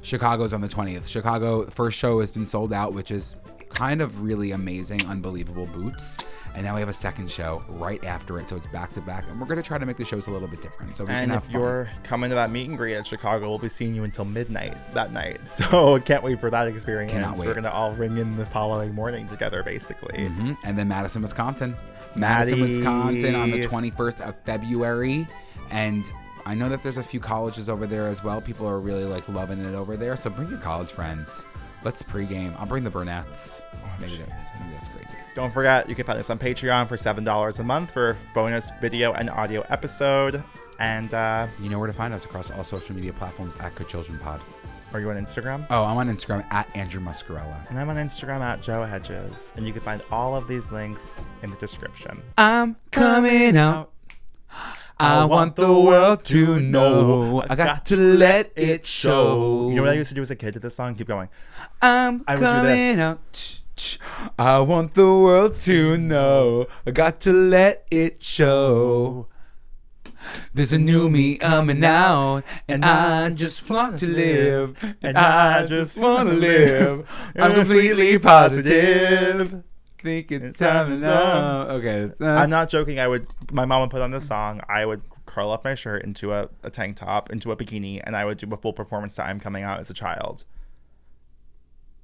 Chicago's on the 20th. Chicago, first show has been sold out, which is kind of really amazing, unbelievable boots. And now we have a second show right after it, so it's back to back, and we're going to try to make the shows a little bit different so we can have fun. You're coming to that meet and greet at Chicago, we'll be seeing you until midnight that night, so can't wait for that experience. We're going to all ring in the following morning together, basically. And then Madison, Wisconsin on the 21st of February, and I know that there's a few colleges over there as well. People are really like loving it over there. So bring your college friends. Let's pregame. I'll bring the Burnett's. Maybe that's crazy. Don't forget, you can find us on Patreon for $7 a month for a bonus video and audio episode. And you know where to find us across all social media platforms at Good Children Pod. Are you on Instagram? Oh, I'm on Instagram at Andrew Muscarella. And I'm on Instagram at Joe Hegyes. And you can find all of these links in the description. I'm coming out. I want the world to know. I got to let it show. You know what I used to do as a kid to this song? Keep going. I would coming out. I want the world to know. I got to let it show. There's a new me coming out, and I just want to live, and I just want to live. I'm completely positive. Think it's time now. Okay. I'm not joking. My mom would put on this song. I would curl up my shirt into a tank top, into a bikini, and I would do a full performance to I'm Coming Out as a child.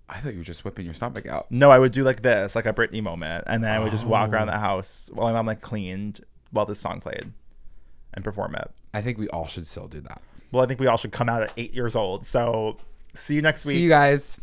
I thought you were just whipping your stomach out. No, I would do like this, like a Britney moment, and then I would just walk around the house while my mom like cleaned while this song played and perform it. I think we all should still do that. Well, I think we all should come out at 8 years old. So see you next week. See you guys.